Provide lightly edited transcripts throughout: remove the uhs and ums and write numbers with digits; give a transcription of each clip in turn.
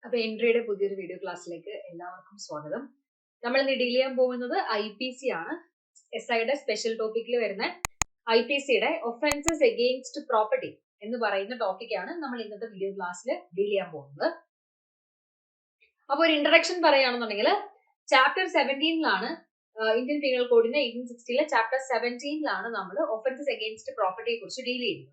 അപ്പൊ എൻട്രിയുടെ പുതിയൊരു വീഡിയോ ക്ലാസ്സിലേക്ക് എല്ലാവർക്കും സ്വാഗതം. നമ്മൾ ഇന്ന് ഡീൽ ചെയ്യാൻ പോകുന്നത് IPC ആണ്. SIയുടെ സ്പെഷ്യൽ ടോപ്പിക്കിൽ വരുന്ന IPCയുടെ ഒഫൻസസ് എഗെയിൻസ്റ്റ് പ്രോപ്പർട്ടി എന്ന് പറയുന്ന ടോപ്പിക്കാണ് നമ്മൾ ഇന്നത്തെ വീഡിയോ ക്ലാസ്സിൽ ഡീൽ ചെയ്യാൻ പോകുന്നത്. അപ്പൊ ഒരു ഇൻട്രഡക്ഷൻ പറയുകയാണെന്നുണ്ടെങ്കിൽ ചാപ്റ്റർ 17ലാണ് ഇന്ത്യൻ പീനൽ കോഡിന്റെ 1860 ചാപ്റ്റർ 17ലാണ് നമ്മൾ ഒഫൻസസ് എഗെയിൻസ്റ്റ് പ്രോപ്പർട്ടിയെ കുറിച്ച് ഡീൽ ചെയ്യുന്നത്.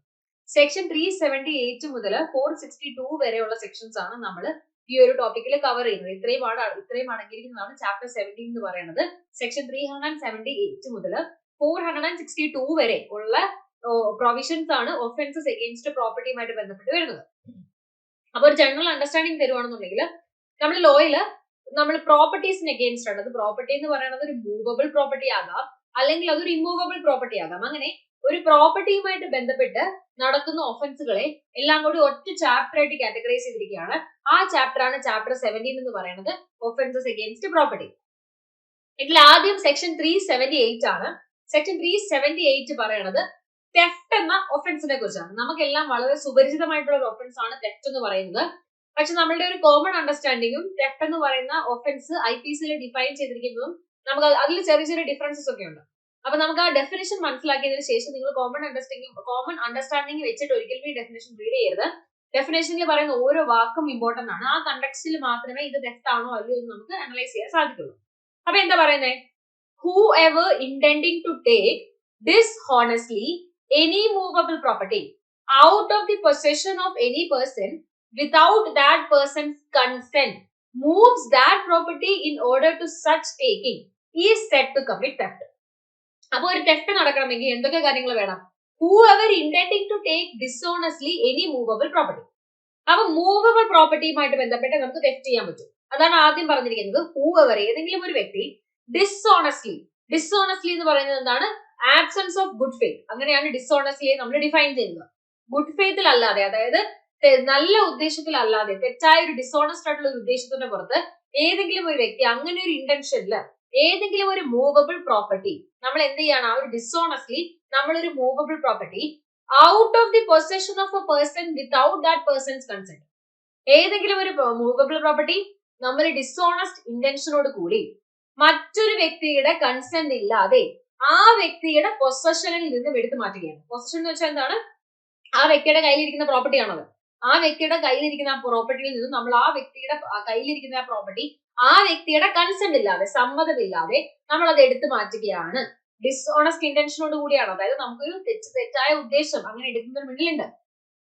സെക്ഷൻ 378 മുതൽ 462 വരെയുള്ള സെക്ഷൻസ് ആണ് നമ്മൾ ഈ ഒരു ടോപ്പിക്കിൽ കവർ ചെയ്യുന്നത്. ഇത്രയും അടങ്ങിയിരിക്കുന്നതാണ് ചാപ്റ്റർ 17 എന്ന് പറയുന്നത്. സെക്ഷൻ 378 മുതൽ 462 വരെ ഉള്ള പ്രൊവിഷൻസ് ആണ് ഒഫൻസസ് എഗെയിൻസ്റ്റ് പ്രോപ്പർട്ടിയുമായിട്ട് ബന്ധപ്പെട്ട് വരുന്നത്. അപ്പൊ ഒരു ജനറൽ അണ്ടർസ്റ്റാൻഡിങ് തരുവാണെന്നുണ്ടെങ്കിൽ നമ്മൾ ലോയില് നമ്മൾ പ്രോപ്പർട്ടീസിന് എഗെയിൻസ്റ്റ് ആണ്. അത് പ്രോപ്പർട്ടി എന്ന് പറയുന്നത് ഒരു മൂവബിൾ പ്രോപ്പർട്ടി ആകാം, അല്ലെങ്കിൽ അതൊരു ഇമ്മൂവബിൾ പ്രോപ്പർട്ടി ആകാം. അങ്ങനെ ഒരു പ്രോപ്പർട്ടിയുമായിട്ട് ബന്ധപ്പെട്ട് നടക്കുന്ന ഒഫൻസുകളെ എല്ലാം കൂടി ഒറ്റ ചാപ്റ്റർ ആയിട്ട് കാറ്റഗറൈസ് ചെയ്തിരിക്കുകയാണ്. ആ ചാപ്റ്റർ ആണ് ചാപ്റ്റർ 17 എന്ന് പറയുന്നത്, ഒഫൻസസ് എഗെയിൻസ്റ്റ് പ്രോപ്പർട്ടി. ഇതിൽ ആദ്യം സെക്ഷൻ 378 ആണ്. സെക്ഷൻ 378 പറയുന്നത് തെഫ്റ്റ് എന്ന ഒഫൻസിനെ കുറിച്ചാണ്. നമുക്കെല്ലാം വളരെ സുപരിചിതമായിട്ടുള്ള ഒരു ഒഫൻസ് ആണ് തെഫ്റ്റ് എന്ന് പറയുന്നത്. പക്ഷെ നമ്മളുടെ ഒരു കോമൺ അണ്ടർസ്റ്റാൻഡിങ്ങും തെഫ്റ്റ് എന്ന് പറയുന്ന ഒഫൻസ് IPCയിൽ ഡിഫൈൻ ചെയ്തിരിക്കുന്നതും നമുക്ക് അതിൽ ചെറിയ ചെറിയ ഡിഫറൻസസ് ഒക്കെ ഉണ്ട്. അപ്പൊ നമുക്ക് ആ ഡെഫിനേഷൻ മനസ്സിലാക്കിയതിനു ശേഷം നിങ്ങൾ കോമൺ അണ്ടർസ്റ്റാൻഡിംഗ് വെച്ചിട്ട് ഒരിക്കലും ഈ ഡെഫിനേഷൻ റീഡ് ചെയ്യരുത്. ഡെഫിനേഷനിൽ പറയുന്ന ഓരോ വാക്കും ഇമ്പോർട്ടന്റ് ആണ്. ആ കണ്ടക്സ്റ്റിൽ മാത്രമേ ഇത് തെഫ്റ്റ് ആണോ അല്ലയോ എന്ന് നമുക്ക് അനലൈസ് ചെയ്യാൻ സാധിക്കുള്ളൂ. അപ്പൊ എന്താ പറയുന്നത്? Whoever intending to take dishonestly any movable property out of the possession of any person without that person's consent moves that property in order to such taking is said to commit theft. അപ്പൊ ഒരു theft നടക്കണമെങ്കിൽ എന്തൊക്കെ കാര്യങ്ങൾ വേണം? whoever intending to take dishonestly any movable property. അപ്പൊ movable പ്രോപ്പർട്ടിയുമായിട്ട് ബന്ധപ്പെട്ട് നമുക്ക് theft ചെയ്യാൻ പറ്റും. അതാണ് ആദ്യം പറഞ്ഞിരിക്കുന്നത്. whoever ഏതെങ്കിലും ഒരു വ്യക്തി ഡിസ്ഓണസ്റ്റ്ലി എന്ന് പറയുന്നത് എന്താണ്? Absence of good faith. അങ്ങനെയാണ് ഡിസ്ഓണസ്റ്റ്ലിയെ നമ്മൾ ഡിഫൈൻ ചെയ്യുന്നത്. ഗുഡ് ഫെയ്ത്തിൽ അല്ലാതെ, അതായത് നല്ല ഉദ്ദേശത്തിലല്ലാതെ, തെറ്റായ ഒരു ഡിസോണസ്റ്റ് ആയിട്ടുള്ള ഒരു ഉദ്ദേശത്തിന്റെ പുറത്ത് ഏതെങ്കിലും ഒരു വ്യക്തി അങ്ങനെ ഒരു ഇന്റൻഷനില് ഏതെങ്കിലും ഒരു മൂവബിൾ പ്രോപ്പർട്ടി നമ്മൾ എന്ത് ചെയ്യാണ്? ആ ഒരു ഡിസോണസ്റ്റ്ലി നമ്മളൊരു movable property out of the possession of A person without that persons consent. ഏതെങ്കിലും ഒരു മൂവബിൾ പ്രോപ്പർട്ടി നമ്മൾ ഡിസോണസ്റ്റ് ഇന്റൻഷനോട് കൂടി മറ്റൊരു വ്യക്തിയുടെ കൺസെന്റ് ഇല്ലാതെ ആ വ്യക്തിയുടെ പൊസഷനിൽ നിന്നും എടുത്തു മാറ്റുകയാണ്. പൊസഷൻ എന്ന് വെച്ചാൽ എന്താണ്? ആ വ്യക്തിയുടെ കയ്യിലിരിക്കുന്ന പ്രോപ്പർട്ടി ആണത്. ആ വ്യക്തിയുടെ കയ്യിലിരിക്കുന്ന ആ പ്രോപ്പർട്ടിയിൽ നിന്നും നമ്മൾ ആ വ്യക്തിയുടെ കയ്യിലിരിക്കുന്ന ആ പ്രോപ്പർട്ടി ആ വ്യക്തിയുടെ കൺസെന്റ് ഇല്ലാതെ, സമ്മതമില്ലാതെ നമ്മൾ അത് എടുത്തു മാറ്റുകയാണ്. ഡിസ്ഓണസ്റ്റ് ഇന്റൻഷനോട് കൂടിയാണ്. അതായത് നമുക്കൊരു തെറ്റായ ഉദ്ദേശം അങ്ങനെ എടുക്കുന്നതിന് മുന്നിലുണ്ട്.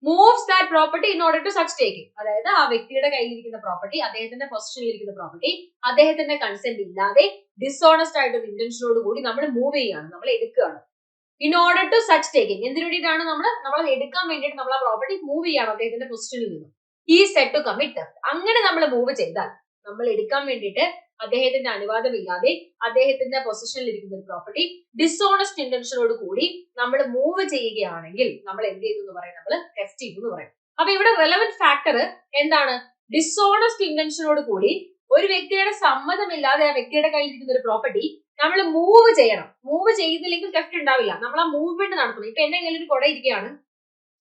Moves that property in order to such taking. അതായത് ആ വ്യക്തിയുടെ കയ്യിലിരിക്കുന്ന പ്രോപ്പർട്ടി, അദ്ദേഹത്തിന്റെ പൊസിഷനിൽ ഇരിക്കുന്ന പ്രോപ്പർട്ടി അദ്ദേഹത്തിന്റെ കൺസെന്റ് ഇല്ലാതെ ഡിസ്ഓണസ്റ്റ് ആയിട്ടൊരു ഇന്റൻഷനോട് കൂടി നമ്മൾ മൂവ് ചെയ്യുകയാണ്, നമ്മൾ എടുക്കുകയാണ്. In order to such taking. എന്തിനു വേണ്ടിയിട്ടാണ്? നമ്മൾ എടുക്കാൻ വേണ്ടിയിട്ട് നമ്മൾ ആ പ്രോപ്പർട്ടി മൂവ് ചെയ്യണം അദ്ദേഹത്തിന്റെ പൊസിഷനിൽ നിന്നും. ഈ സെറ്റ് ടു കമ്മിറ്റ് തെഫ്റ്റ്. അങ്ങനെ നമ്മൾ മൂവ് ചെയ്താൽ, നമ്മൾ എടുക്കാൻ വേണ്ടിയിട്ട് അദ്ദേഹത്തിന്റെ അനുവാദമില്ലാതെ അദ്ദേഹത്തിന്റെ പൊസിഷനിൽ ഇരിക്കുന്ന ഒരു പ്രോപ്പർട്ടി ഡിസോണസ്റ്റ് ഇന്റൻഷനോട് കൂടി നമ്മൾ മൂവ് ചെയ്യുകയാണെങ്കിൽ നമ്മൾ എന്ത് ചെയ്തു എന്ന് പറയും? നമ്മൾ തെഫ്റ്റ് ചെയ്തു എന്ന് പറയും. അപ്പൊ ഇവിടെ റെലവന്റ് ഫാക്ടർ എന്താണ്? ഡിസോണസ്റ്റ് ഇന്റൻഷനോട് കൂടി ഒരു വ്യക്തിയുടെ സമ്മതമില്ലാതെ ആ വ്യക്തിയുടെ കയ്യിലിരിക്കുന്ന ഒരു പ്രോപ്പർട്ടി നമ്മൾ മൂവ് ചെയ്യണം. മൂവ് ചെയ്തില്ലെങ്കിൽ തെഫ്റ്റ് ഉണ്ടാവില്ല. നമ്മൾ ആ മൂവ്മെന്റ് നടത്തണം. ഇപ്പൊ എന്റെ കയ്യിൽ ഒരു കുട ഇരിക്കുകയാണ്,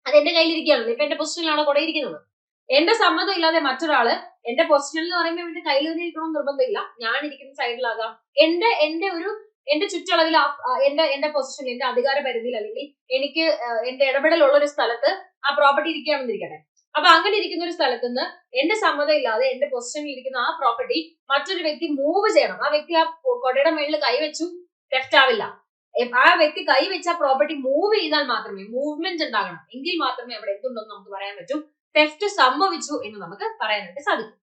അത് എന്റെ കയ്യിലിരിക്കുകയാണ്. ഇപ്പൊ എന്റെ പൊസിഷനിലാണ് കുട ഇരിക്കുന്നത്. എന്റെ സമ്മതം ഇല്ലാതെ മറ്റൊരാള് എന്റെ പൊസിഷനിൽ എന്ന് പറയുമ്പോൾ എന്റെ കയ്യിൽ തന്നെ ഇരിക്കണമെന്ന് നിർബന്ധമില്ല. ഞാൻ ഇരിക്കുന്ന സൈഡിലാകാം, എന്റെ ചുറ്റളവിൽ എന്റെ പൊസിഷനിൽ, എന്റെ അധികാര പരിധിയിൽ, അല്ലെങ്കിൽ എനിക്ക് എന്റെ ഇടപെടലുള്ള ഒരു സ്ഥലത്ത് ആ പ്രോപ്പർട്ടി ഇരിക്കുകയാണെന്നിരിക്കട്ടെ. അപ്പൊ അങ്ങനെ ഇരിക്കുന്ന ഒരു സ്ഥലത്ത് നിന്ന് എന്റെ സമ്മതം ഇല്ലാതെ എന്റെ പൊസിഷനിൽ ഇരിക്കുന്ന ആ പ്രോപ്പർട്ടി മറ്റൊരു വ്യക്തി മൂവ് ചെയ്യണം. ആ വ്യക്തി ആ കൊടയുടെ മേളിൽ കൈവച്ചു, തെഫ്റ്റ് ആവില്ല. ആ വ്യക്തി കൈവച്ച പ്രോപ്പർട്ടി മൂവ് ചെയ്താൽ മാത്രമേ, മൂവ്മെന്റ് ഉണ്ടാകണം, എങ്കിൽ മാത്രമേ അവിടെ എന്തുണ്ടെന്ന് നമുക്ക് പറയാൻ പറ്റും, തെഫ്റ്റ് സംഭവിച്ചു എന്ന് നമുക്ക് പറയാനായിട്ട് സാധിക്കും.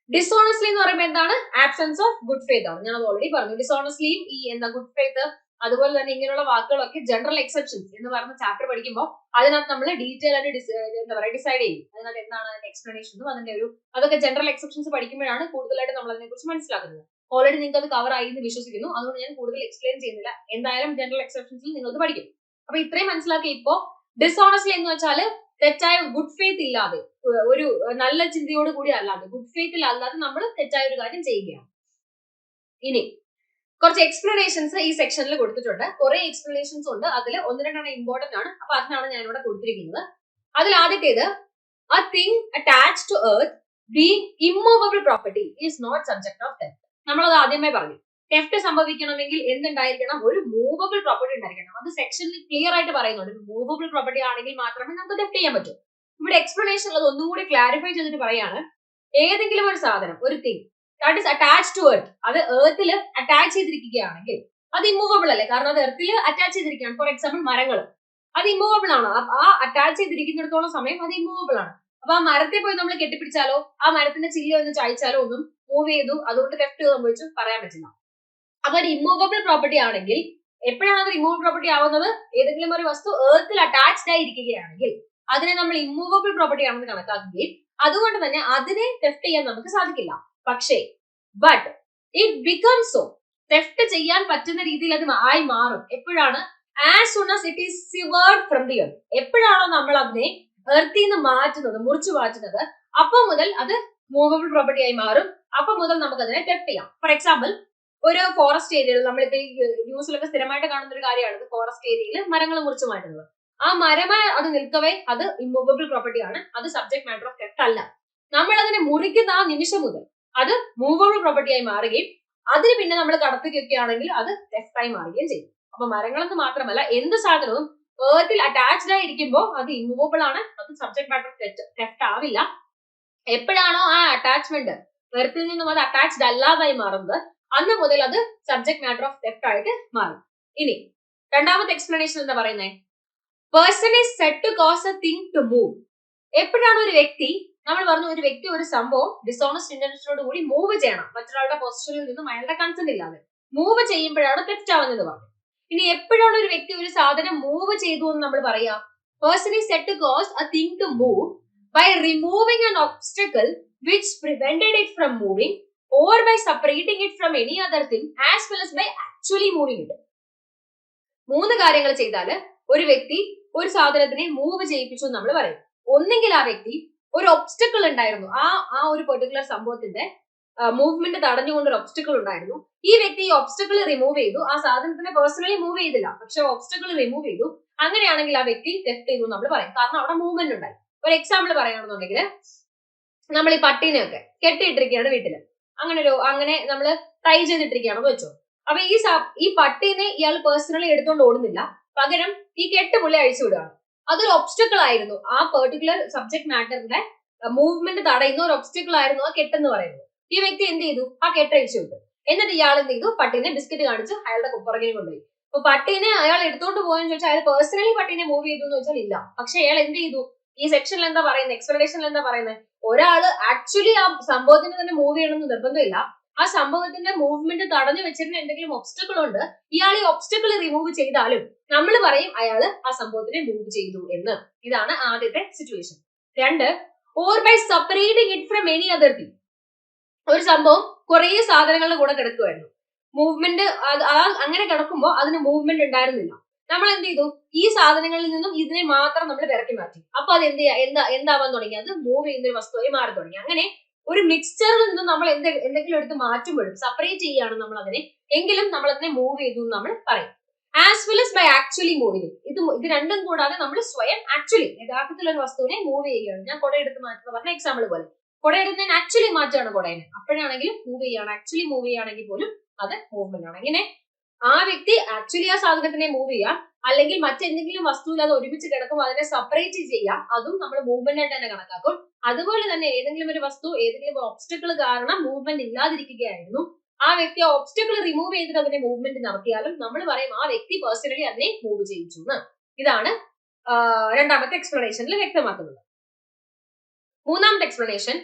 ഡിസോണസ്റ്റ്ലി എന്ന് പറയുമ്പോൾ എന്താണ്? ആബ്സെൻസ് ഓഫ് ഗുഡ് ഫെയ്ത്ത് ആണ്. ഞാൻ അത് ഓൾറെഡി പറഞ്ഞു. ഡിസോണസ്റ്റ്ലിയും ഈ ഗുഡ് ഫെയ്ത്ത്, അതുപോലെ തന്നെ ഇങ്ങനെയുള്ള വാക്കുകളൊക്കെ ജനറൽ എക്സെപ്ഷൻസ് എന്ന് പറയുന്ന ചാപ്റ്റർ പഠിക്കുമ്പോൾ അതിനകത്ത് നമ്മൾ ഡീറ്റെയിൽ ആയിട്ട് ഡിസൈഡ് ചെയ്യും. അതിനകത്ത് എന്താണ് അതിന്റെ എക്സ്പ്ലനേഷനും അതിന്റെ അതൊക്കെ ജനറൽ എക്സെപ്ഷൻസ് പഠിക്കുമ്പോഴാണ് കൂടുതലായിട്ട് നമ്മൾ അതിനെ കുറിച്ച് മനസ്സിലാക്കുന്നത്. ഓൾറെഡി നിങ്ങൾക്ക് അത് കവർ ആയി എന്ന് വിശ്വസിക്കുന്നു. അതുകൊണ്ട് ഞാൻ കൂടുതൽ എക്സ്പ്ലെയിൻ ചെയ്യുന്നില്ല. എന്തായാലും ജനറൽ എക്സെപ്ഷൻസിൽ നിങ്ങൾക്ക് പഠിക്കും. അപ്പൊ ഇത്രയും മനസ്സിലാക്കി. ഇപ്പോ ഡിസോണസ്റ്റ്ലി എന്ന് വെച്ചാൽ തെറ്റായ ഗുഡ് ഫെയ്ത്ത് ഇല്ലാതെ, ഒരു നല്ല ചിന്തയോട് കൂടി അല്ലാതെ, ഗുഡ് ഫെയ്ത്തിൽ അല്ലാതെ നമ്മൾ തെറ്റായ ഒരു കാര്യം ചെയ്യുകയാണ്. ഇനി കുറച്ച് എക്സ്പ്ലനേഷൻസ് ഈ സെക്ഷനിൽ കൊടുത്തിട്ടുണ്ട്. കുറെ എക്സ്പ്ലനേഷൻസ് ഉണ്ട്. അതിൽ ഒന്ന് രണ്ടെണ്ണം ഇമ്പോർട്ടന്റ് ആണ്. അപ്പൊ അതിനാണ് ഞാൻ ഇവിടെ കൊടുത്തിരിക്കുന്നത്. അതിൽ ആദ്യത്തേത് A thing attached to earth being immovable property is not subject of theft. നമ്മളത് ആദ്യമേ പറഞ്ഞു. തെഫ്റ്റ് സംഭവിക്കണമെങ്കിൽ എന്തുണ്ടായിരിക്കണം? ഒരു മൂവബിൾ പ്രോപ്പർട്ടി ഉണ്ടായിരിക്കണം. അത് സെക്ഷനിൽ ക്ലിയർ ആയിട്ട് പറയുന്നുണ്ട്. മൂവബിൾ പ്രോപ്പർട്ടി ആണെങ്കിൽ മാത്രമേ നമുക്ക് തെഫ്റ്റ് ചെയ്യാൻ പറ്റൂ. ഇവിടെ എക്സ്പ്ലനേഷൻ ഉള്ളത് ഒന്നും കൂടി ക്ലാരിഫൈ ചെയ്തിട്ട് പറയാണ്. ഏതെങ്കിലും ഒരു സാധനം, ഒരു thing that is attach to earth, അത് എർത്തിൽ അറ്റാച്ച് ചെയ്തിരിക്കുകയാണെങ്കിൽ അത് ഇമ്മൂവബിൾ അല്ലേ? കാരണം അത് എർത്തിൽ അറ്റാച്ച് ചെയ്തിരിക്കുകയാണ്. ഫോർ എക്സാമ്പിൾ മരങ്ങൾ, അത് ഇമ്മൂവബിൾ ആണ്. ആ അറ്റാച്ച് ചെയ്തിരിക്കുന്നിടത്തോളം സമയം അത് ഇമ്മൂവബിൾ ആണ്. അപ്പൊ ആ മരത്തെ പോയി നമ്മൾ കെട്ടിപ്പിടിച്ചാലോ ആ മരത്തിന്റെ ചില്ല ഒന്ന് ചായച്ചാലോ ഒന്നും മൂവ് ചെയ്തു അതുകൊണ്ട് തെഫ്റ്റ് സംഭവിച്ചു പറയാൻ പറ്റില്ല. അപ്പൊ ഒരു ഇമ്മൂവബിൾ പ്രോപ്പർട്ടി ആണെങ്കിൽ എപ്പോഴാണ് അത് ഇമ്മൂവബിൾ പ്രോപ്പർട്ടി ആവുന്നത്? ഏതെങ്കിലും ഒരു വസ്തു എർത്തിൽ അറ്റാച്ച്ഡ് ആയിരിക്കുകയാണെങ്കിൽ അതിനെ നമ്മൾ ഇമ്മൂവബിൾ പ്രോപ്പർട്ടി ആണെന്ന് കണക്കാക്കുകയും അതുകൊണ്ട് തന്നെ അതിനെ തെഫ്റ്റ് ചെയ്യാൻ നമുക്ക് സാധിക്കില്ല. പക്ഷേ but it becomes so, theft ചെയ്യാൻ പറ്റുന്ന രീതിയിൽ അത് ആയി മാറും. എപ്പോഴാണ്? As soon as it is severed from the earth. എപ്പോഴാണോ നമ്മൾ അതിനെ എർത്തിൽ നിന്ന് മാറ്റുന്നത്, മുറിച്ചു മാറ്റുന്നത്, അപ്പൊ മുതൽ അത് മൂവബിൾ പ്രോപ്പർട്ടി ആയി മാറും. അപ്പൊ മുതൽ നമുക്ക് അതിനെ തെഫ്റ്റ് ചെയ്യാം. ഫോർ എക്സാമ്പിൾ, ഒരു ഫോറസ്റ്റ് ഏരിയയിൽ, നമ്മളിപ്പോ ഈ ന്യൂസിലൊക്കെ സ്ഥിരമായിട്ട് കാണുന്ന ഒരു കാര്യമാണ് ഫോറസ്റ്റ് ഏരിയയിൽ മരങ്ങൾ മുറിച്ചു മാറ്റുന്നത്. ആ മരമായി അത് നിൽക്കവേ അത് ഇമ്മൂവബിൾ പ്രോപ്പർട്ടി ആണ്. അത് സബ്ജക്ട് മാറ്റർ ഓഫ് തെഫ്റ്റ് അല്ല. നമ്മൾ അതിനെ മുറിക്കുന്ന ആ നിമിഷം മുതൽ അത് മൂവബിൾ പ്രോപ്പർട്ടി ആയി മാറുകയും അതിന് പിന്നെ നമ്മൾ കടത്തുകയൊക്കെയാണെങ്കിൽ അത് തെഫ്റ്റ് ആയി മാറുകയും ചെയ്യും. അപ്പൊ മരങ്ങളെന്ന് മാത്രമല്ല എന്ത് സാധനവും എർത്തിൽ അറ്റാച്ച്ഡ് ആയിരിക്കുമ്പോൾ അത് ഇമ്മൂവബിൾ ആണ്. അത് സബ്ജക്ട് മാറ്റർ ഓഫ് തെഫ്റ്റ് ആവില്ല. എപ്പോഴാണോ ആ അറ്റാച്ച്മെന്റ് എർത്തിൽ നിന്നും അത് അറ്റാച്ച്ഡ് അല്ലാതായി മാറുന്നത് അന്ന് മുതൽ അത് സബ്ജക്ട് മാറ്റർ ഓഫ് തെഫ്റ്റ് ആയിട്ട് മാറും. ഇനി രണ്ടാമത്തെ എക്സ്പ്ലനേഷൻ എന്താ പറയുന്നത്? Person is said to cause a thing to move. എപ്പോഴാണ് ഒരു വ്യക്തി, നമ്മൾ പറഞ്ഞു ഒരു വ്യക്തി ഒരു സംഭവം ഡിസോണസ്റ്റ് ഇന്റൻഷനോട് കൂടി മൂവ് ചെയ്യണം, മറ്റൊരാളുടെ പൊസിഷനിൽ നിന്നും അയാളുടെ കൺസെന്റ് ഇല്ലാതെ മൂവ് ചെയ്യുമ്പോഴാണ് തെഫ്റ്റ് ആവുന്നത് പറഞ്ഞു. ഇനി എപ്പോഴാണ് ഒരു വ്യക്തി ഒരു സാധനം മൂവ് ചെയ്തു എന്ന് നമ്മൾ പറയാ? Person is said to cause a thing to move by removing an obstacle which prevented it from moving or by separating it from any other thing as well as by actually moving it. മൂന്ന് കാര്യങ്ങൾ ചെയ്താൽ ഒരു വ്യക്തി ഒരു സാധനത്തിനെ move ചെയ്യിപ്പിച്ചു എന്ന് നമ്മൾ പറയും. ഒന്നെങ്കിൽ ആ വ്യക്തി ഒരു ഒബ്സ്റ്റക്കിൾ ഉണ്ടായിരുന്നു, ആ ഒരു പെർട്ടിക്കുലർ സംഭവത്തിന്റെ മൂവ്മെന്റ് തടഞ്ഞുകൊണ്ട് ഒരു ഒബ്സ്റ്റക്കിൾ ഉണ്ടായിരുന്നു. ഈ വ്യക്തി ഈ ഒബ്സ്റ്റക്കിൾ റിമൂവ് ചെയ്തു. ആ സാധനത്തിനെ പേഴ്സണലി മൂവ് ചെയ്തില്ല, പക്ഷെ ഒബ്സ്റ്റക്കിൾ റിമൂവ് ചെയ്തു. അങ്ങനെയാണെങ്കിൽ ആ വ്യക്തി തെഫ്റ്റ് ചെയ്തു നമ്മൾ പറയും. കാരണം അവിടെ മൂവ്മെന്റ് ഉണ്ടായി. ഒരു എക്സാമ്പിൾ പറയുകയാണെന്നുണ്ടെങ്കിൽ, നമ്മൾ ഈ പട്ടീനെയൊക്കെ കെട്ടിയിട്ടിരിക്കുകയാണ് വീട്ടില്. അങ്ങനെ നമ്മൾ ട്രൈ ചെയ്തിട്ടിരിക്കുകയാണെന്ന് വെച്ചോ. അപ്പൊ ഈ പട്ടീനെ ഇയാൾ പേഴ്സണലി എടുത്തോണ്ട് ഓടുന്നില്ല, പകരം ഈ കെട്ട് പുള്ളി അഴിച്ചു വിടുകയാണ്. അതൊരു ഒബ്സ്റ്റക്കിൾ ആയിരുന്നു. ആ പെർട്ടിക്കുലർ സബ്ജക്ട് മാറ്ററിന്റെ മൂവ്മെന്റ് തടയുന്ന ഒരു ഒബ്സ്റ്റക്കിൾ ആയിരുന്നു ആ കെട്ടെന്ന് പറയുന്നത്. ഈ വ്യക്തി എന്ത് ചെയ്തു? ആ കെട്ട് അഴിച്ചു വിട്ടു. എന്നിട്ട് ഇയാൾ എന്ത് ചെയ്തു? പട്ടീനെ ബിസ്ക്കറ്റ് കാണിച്ച് അയാളുടെ പുറകിനെ കൊണ്ടുപോയി. അപ്പൊ പട്ടീനെ അയാൾ എടുത്തോണ്ട് പോയെന്ന് ചോദിച്ചാൽ അയാൾ പേഴ്സണലി പട്ടീനെ മൂവ് ചെയ്തു എന്ന് വെച്ചാൽ ഇല്ല. പക്ഷെ അയാൾ എന്ത് ചെയ്തു? ഈ സെക്ഷനിൽ എന്താ പറയുന്നത്, എക്സ്പ്ലനേഷനിൽ എന്താ പറയുന്നത്? ഒരാള് ആക്ച്വലി ആ സംഭവത്തിന് തന്നെ മൂവ് ചെയ്യണമെന്ന് നിർബന്ധമില്ല. ആ സംഭവത്തിന്റെ മൂവ്മെന്റ് തടഞ്ഞു വെച്ചിരുന്ന എന്തെങ്കിലും ഒബ്സ്റ്റക്കിൾ ഉണ്ട്, ഇയാൾ ഈ ഒബ്സ്റ്റക്കിൾ റിമൂവ് ചെയ്താലും നമ്മൾ പറയും അയാള് ആ സംഭവത്തിനെ മൂവ് ചെയ്തു എന്ന്. ഇതാണ് ആദ്യത്തെ സിറ്റുവേഷൻ. രണ്ട്, or by separating it from any other thing. ഒരു സംഭവം കുറെ സാധനങ്ങളുടെ കൂടെ കിടക്കുമായിരുന്നു, മൂവ്മെന്റ് അങ്ങനെ കിടക്കുമ്പോൾ അതിന് മൂവ്മെന്റ് ഉണ്ടായിരുന്നില്ല. നമ്മൾ എന്ത് ചെയ്തു? ഈ സാധനങ്ങളിൽ നിന്നും ഇതിനെ മാത്രം നമ്മൾ ഇറക്കി മാറ്റി. അപ്പൊ അത് എന്താവാൻ തുടങ്ങി? അത് മൂവ് ചെയ്യുന്ന ഒരു വസ്തുവായി മാറി തുടങ്ങി. അങ്ങനെ ഒരു മിക്സ്ചറിൽ നിന്നും നമ്മൾ എന്തെങ്കിലും എടുത്ത് മാറ്റുമ്പോഴും സെപ്പറേറ്റ് ചെയ്യുകയാണ് നമ്മൾ അതിനെ, എങ്കിലും നമ്മൾ അതിനെ മൂവ് ചെയ്തു എന്ന് നമ്മൾ പറയും. As well as by actually moving. ഇത് രണ്ടും കൂടാതെ നമ്മൾ സ്വയം ആക്ച്വലി യഥാർത്ഥത്തിൽ ഒരു വസ്തുവിനെ മൂവ് ചെയ്യുകയാണ്. ഞാൻ കുട എടുത്ത് മാറ്റുന്ന പറഞ്ഞ എക്സാമ്പിൾ പോലെ, കുട എടുത്ത് ഞാൻ ആക്ച്വലി മാറ്റുകയാണ് കുടേനെ, അപ്പോഴാണെങ്കിലും മൂവ് ചെയ്യുകയാണ്. ആക്ച്വലി മൂവ് ചെയ്യുകയാണെങ്കിൽ പോലും അത് മൂവ്മെന്റ് ആണ്. ഇങ്ങനെ ആ വ്യക്തി ആക്ച്വലി ആ സാധനത്തിനെ മൂവ് ചെയ്യാം, അല്ലെങ്കിൽ മറ്റെന്തെങ്കിലും വസ്തുവിൽ അത് ഒരുമിച്ച് കിടക്കുമ്പോൾ അതിനെ സെപ്പറേറ്റ് ചെയ്യാം, അതും നമ്മൾ മൂവ്മെന്റ് ആയിട്ട് തന്നെ കണക്കാക്കും. അതുപോലെ തന്നെ ഏതെങ്കിലും ഒരു വസ്തു ഏതെങ്കിലും ഒബ്സ്റ്റക്കിൾ കാരണം മൂവ്മെന്റ് ഇല്ലാതിരിക്കുകയായിരുന്നു, ആ വ്യക്തി ഒബ്സ്റ്റക്കിൾ റിമൂവ് ചെയ്തിട്ട് അതിനെ മൂവ്മെന്റ് നടത്തിയാലും നമ്മൾ പറയും ആ വ്യക്തി പേഴ്സണലി അതിനെ മൂവ് ചെയ്യിച്ചു എന്ന്. ഇതാണ് രണ്ടാമത്തെ എക്സ്പ്ലനേഷനിൽ വ്യക്തമാക്കുന്നത്. മൂന്നാമത്തെ explanation,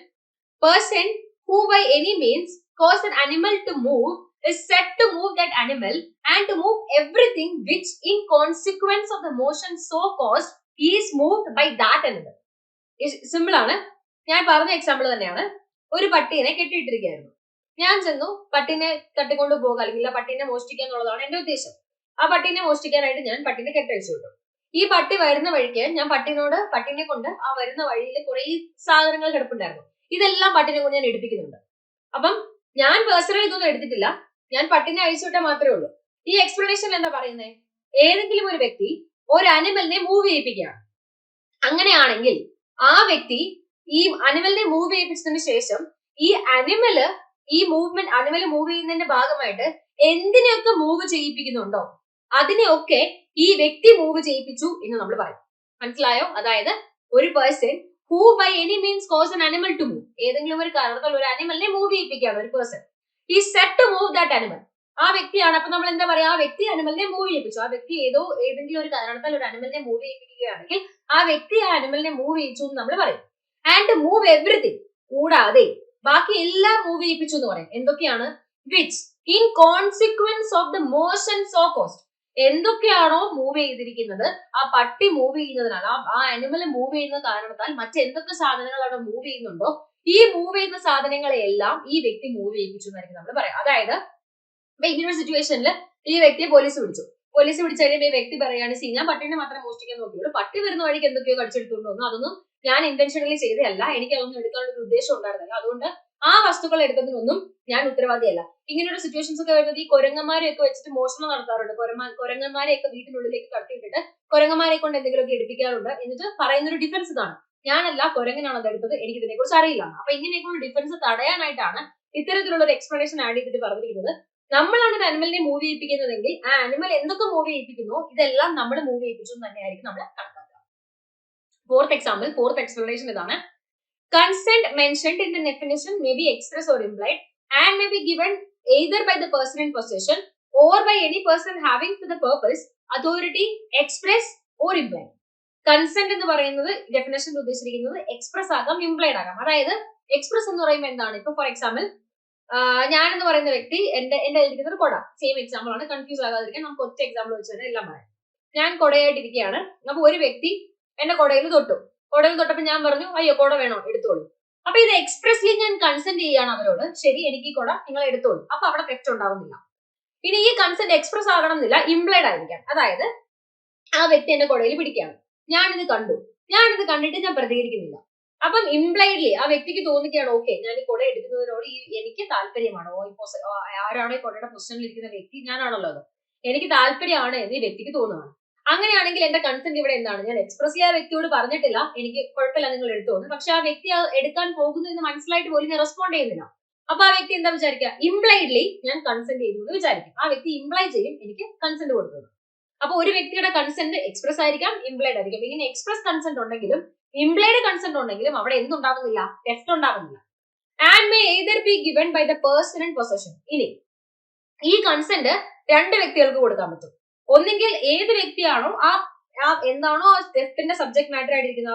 person who by any means cause an animal to move is said to move that animal and to move everything which in consequence of the motion so caused is moved by that animal. Simple ആണ്. ഞാൻ പറഞ്ഞ example തന്നെയാണ്. ഒരു പട്ടീനെ കെട്ടിയിട്ടിരിക്കുകയായിരുന്നു. ഞാൻ ചെന്നു പട്ടീനെ തട്ടിക്കൊണ്ട് പോകുക, അല്ലെങ്കിൽ ആ പട്ടീനെ മോഷ്ടിക്കുക എന്നുള്ളതാണ് എന്റെ ഉദ്ദേശം. ആ പട്ടീനെ മോഷ്ടിക്കാനായിട്ട് ഞാൻ പട്ടീനെ കെട്ടഴിച്ചു വിട്ടു. ഈ പട്ടി വരുന്ന വഴിക്ക് ഞാൻ പട്ടീനെ കൊണ്ട് ആ വരുന്ന വഴിയിൽ കുറെ സാധനങ്ങൾ കിടപ്പുണ്ടായിരുന്നു. ഇതെല്ലാം പട്ടീനെ കൊണ്ട് ഞാൻ എടുപ്പിക്കുന്നുണ്ട്. അപ്പം ഞാൻ പേഴ്സണലി ഇതൊന്നും എടുത്തിട്ടില്ല, ഞാൻ പട്ടിനെ അഴിച്ചുവിട്ടാൽ മാത്രമേ ഉള്ളൂ. ഈ എക്സ്പ്ലനേഷൻ എന്താ പറയുന്നത്? ഏതെങ്കിലും ഒരു വ്യക്തി ഒരു അനിമലിനെ മൂവ് ചെയ്യിപ്പിക്കുകയാണ്. അങ്ങനെയാണെങ്കിൽ ആ വ്യക്തി ഈ അനിമലിനെ മൂവ് ചെയ്യിപ്പിച്ചതിന് ശേഷം ഈ അനിമല് മൂവ് ചെയ്യുന്നതിന്റെ ഭാഗമായിട്ട് എന്തിനെയൊക്കെ മൂവ് ചെയ്യിപ്പിക്കുന്നുണ്ടോ അതിനെയൊക്കെ ഈ വ്യക്തി മൂവ് ചെയ്യിപ്പിച്ചു എന്ന് നമ്മൾ പറയും. മനസ്സിലായോ? അതായത് ഒരു person who by any means cause an animal to move, ഏതെങ്കിലും ഒരു കാരണത്താൽ ഒരു അനിമലിനെ മൂവ് ചെയ്യിപ്പിക്കുകയാണ് ഒരു പേഴ്സൺ. ഈ said to move that animal, ആ വ്യക്തിയാണ്. അപ്പൊ നമ്മൾ എന്താ പറയാ, ആ വ്യക്തി അനിമലിനെ മൂവ് ചെയ്യിപ്പിച്ചു. ആ വ്യക്തി ഏതെങ്കിലും ഒരു കാരണത്താൽ ഒരു അനിമലിനെ മൂവ് ചെയ്യിപ്പിക്കുകയാണെങ്കിൽ ആ വ്യക്തി ആ അനിമലിനെ മൂവ് ചെയ്യിച്ചു എന്ന് നമ്മൾ പറയും. ആൻഡ് മൂവ് എവറിത്തിങ്, കൂടാതെ ബാക്കി എല്ലാം മൂവ് ചെയ്യിപ്പിച്ചു എന്ന് പറയും. എന്തൊക്കെയാണ്? Which in consequence of the motion so cost, എന്തൊക്കെയാണോ മൂവ് ചെയ്തിരിക്കുന്നത്, ആ പട്ടി മൂവ് ചെയ്യുന്നതിനാൽ, ആ അനിമൽ മൂവ് ചെയ്യുന്ന കാരണത്താൽ മറ്റെന്തൊക്കെ സാധനങ്ങൾ അവിടെ മൂവ് ചെയ്യുന്നുണ്ടോ ഈ മൂവ് ചെയ്യുന്ന സാധനങ്ങളെല്ലാം ഈ വ്യക്തി മൂവ് ചെയ്യിപ്പിച്ചു എന്നായിരിക്കും നമ്മൾ പറയാം. അതായത് ഇങ്ങനെ ഒരു സിറ്റുവേഷനിൽ ഈ വ്യക്തിയെ പോലീസ് പിടിച്ചു കഴിയുമ്പോൾ ഈ വ്യക്തി പറയാണ്, ഞാൻ പട്ടിനെ മാത്രമേ മോഷ്ടിക്കാൻ നോക്കിയുള്ളൂ, പട്ടി വരുന്ന വഴിക്ക് എന്തൊക്കെയോ കടിച്ചെടുത്തുകൊണ്ട് വന്നു, അതൊന്നും ഞാൻ ഇന്റൻഷനലി ചെയ്തതല്ല, എനിക്ക് അതൊന്നും എടുക്കാനുള്ള ഒരു ഉദ്ദേശം ഉണ്ടായിരുന്നില്ല, അതുകൊണ്ട് ആ വസ്തുക്കൾ എടുത്തതിനൊന്നും ഞാൻ ഉത്തരവാദിയല്ല. ഇങ്ങനെയുള്ള സിറ്റുവേഷൻസ് ഒക്കെ വരുന്നത് ഈ കൊരങ്ങന്മാരെയൊക്കെ വെച്ചിട്ട് മോഷണം നടത്താറുണ്ട്. കൊരങ്ങന്മാരെയൊക്കെ വീട്ടിനുള്ളിലേക്ക് കടത്തിയിട്ടിട്ട് കൊരങ്ങന്മാരെ കൊണ്ട് എന്തെങ്കിലുമൊക്കെ എടുപ്പിക്കാറുണ്ട്. എന്നിട്ട് പറയുന്നൊരു ഡിഫൻസ് ഇതാണ്, ഞാനല്ല, കൊരങ്ങനാണ് അത് എടുത്തത്, എനിക്ക് ഇതിനെ കുറിച്ച് അറിയില്ല. അപ്പൊ ഇങ്ങനെയൊക്കെയുള്ള ഡിഫൻസ് തടയാനായിട്ടാണ് ഇത്തരത്തിലുള്ള ഒരു എക്സ്പ്ലനേഷൻ ആഡ് ചെയ്തിട്ട് പറഞ്ഞിരിക്കുന്നത്. നമ്മളാണ് ഒരു അനിമലിനെ മൂവ് ചെയ്യിപ്പിക്കുന്നതെങ്കിൽ ആ അനിമൽ എന്തൊക്കെ മൂവ് ചെയ്യിപ്പിക്കുന്നോ ഇതെല്ലാം നമ്മൾ മൂവ് ചെയ്യിപ്പിച്ചു തന്നെയായിരിക്കും നമ്മൾ കണക്കാക്കുക. ഫോർത്ത് എക്സ്പ്ലനേഷൻ ഇതാണ്. Consent mentioned in the definition may be express or implied and may be given either by the person in possession or by any person having for the purpose authority express or implied. Consent എന്ന് പറയുന്നത് ഡെഫിനേഷനിൽ ഉദ്ദേശിച്ചിരിക്കുന്നത് express ആകാം, implied ആകാം. അതായത് express എന്ന് പറയുമ്പോൾ എന്താണ്? ഇപ്പൊ ഫോർ എക്സാമ്പിൾ ഞാൻ എന്ന് പറയുന്ന വ്യക്തി എന്റെ ഇരിക്കുന്ന ഒരു കൊട, സെയിം എക്സാമ്പിൾ ആണ്, കൺഫ്യൂസ് ആകാതിരിക്കാൻ നമുക്ക് ഒറ്റ എക്സാമ്പിൾ വെച്ച് തന്നെ എല്ലാം പറയാം. ഞാൻ കൊടയായിട്ടിരിക്കുകയാണ്. അപ്പൊ ഒരു വ്യക്തി എന്റെ കൊടയിൽ തൊട്ടപ്പോൾ ഞാൻ പറഞ്ഞു, അയ്യോ കൊട വേണോ, എടുത്തോളൂ. അപ്പൊ ഇത് എക്സ്പ്രസ്ലി ഞാൻ കൺസെന്റ് ചെയ്യാണ് അവരോട്, ശരി എനിക്ക് ഈ കൊട നിങ്ങൾ എടുത്തോളൂ. അപ്പൊ അവിടെ തെറ്റ് ഉണ്ടാവുന്നില്ല. ഇനി ഈ കൺസെന്റ് എക്സ്പ്രസ് ആകണം എന്നില്ല, ഇംപ്ലൈഡ് ആയിരിക്കാം. അതായത് ആ വ്യക്തി എന്റെ കൊടയിൽ പിടിക്കുകയാണ്, ഞാനിത് കണ്ടിട്ട് ഞാൻ പ്രതികരിക്കുന്നില്ല. അപ്പം ഇംപ്ലൈഡ്ലി ആ വ്യക്തിക്ക് തോന്നിക്കുകയാണ്, ഓക്കെ ഞാൻ ഈ കൊട എടുക്കുന്നതിനോട് എനിക്ക് താല്പര്യമാണ്, ആരാണോ ഈ കൊടയുടെ പൊസിഷനിൽ ഇരിക്കുന്ന വ്യക്തി, ഞാനാണല്ലോ അത്, എനിക്ക് താല്പര്യമാണ് എന്ന് ഈ വ്യക്തിക്ക് തോന്നുകയാണ്. അങ്ങനെയാണെങ്കിൽ എന്റെ കൺസെന്റ് ഇവിടെ എന്താണ്? ഞാൻ എക്സ്പ്രസ്ലി ആ വ്യക്തിയോട് പറഞ്ഞിട്ടില്ല എനിക്ക് കുഴപ്പമില്ല നിങ്ങൾ എടുത്തോന്ന്, പക്ഷെ ആ വ്യക്തി എടുക്കാൻ പോകുന്നു എന്ന് മനസ്സിലായിട്ട് പോലും ഞാൻ റെസ്പോണ്ട് ചെയ്യുന്നില്ല. അപ്പൊ ആ വ്യക്തി എന്താ വിചാരിക്കുക? ഇംപ്ലൈഡ്ലി ഞാൻ കൺസെന്റ് ചെയ്തു എന്ന് വിചാരിക്കും. ആ വ്യക്തി ഇംപ്ലൈ ചെയ്യും എനിക്ക് കൺസെന്റ് കൊടുത്തത്. അപ്പൊ ഒരു വ്യക്തിയുടെ കൺസെന്റ് എക്സ്പ്രസ് ആയിരിക്കാം, ഇംപ്ലൈഡ് ആയിരിക്കാം. ഇങ്ങനെ എക്സ്പ്രസ് കൺസെന്റ് ഉണ്ടെങ്കിലും ഇംപ്ലൈഡ് കൺസെന്റ് ഉണ്ടെങ്കിലും അവിടെ എന്തുണ്ടാവുന്നില്ല? തെറ്റ് ഉണ്ടാവുന്നില്ല. And may either be given by the person in possession. ഇനി ഈ കൺസെന്റ് രണ്ട് വ്യക്തികൾക്ക് കൊടുക്കാൻ പറ്റും. ഒന്നെങ്കിൽ ഏത് വ്യക്തിയാണോ എന്താണോ തെറ്റിന്റെ സബ്ജക്ട് മാറ്റർ ആയിട്ടിരിക്കുന്ന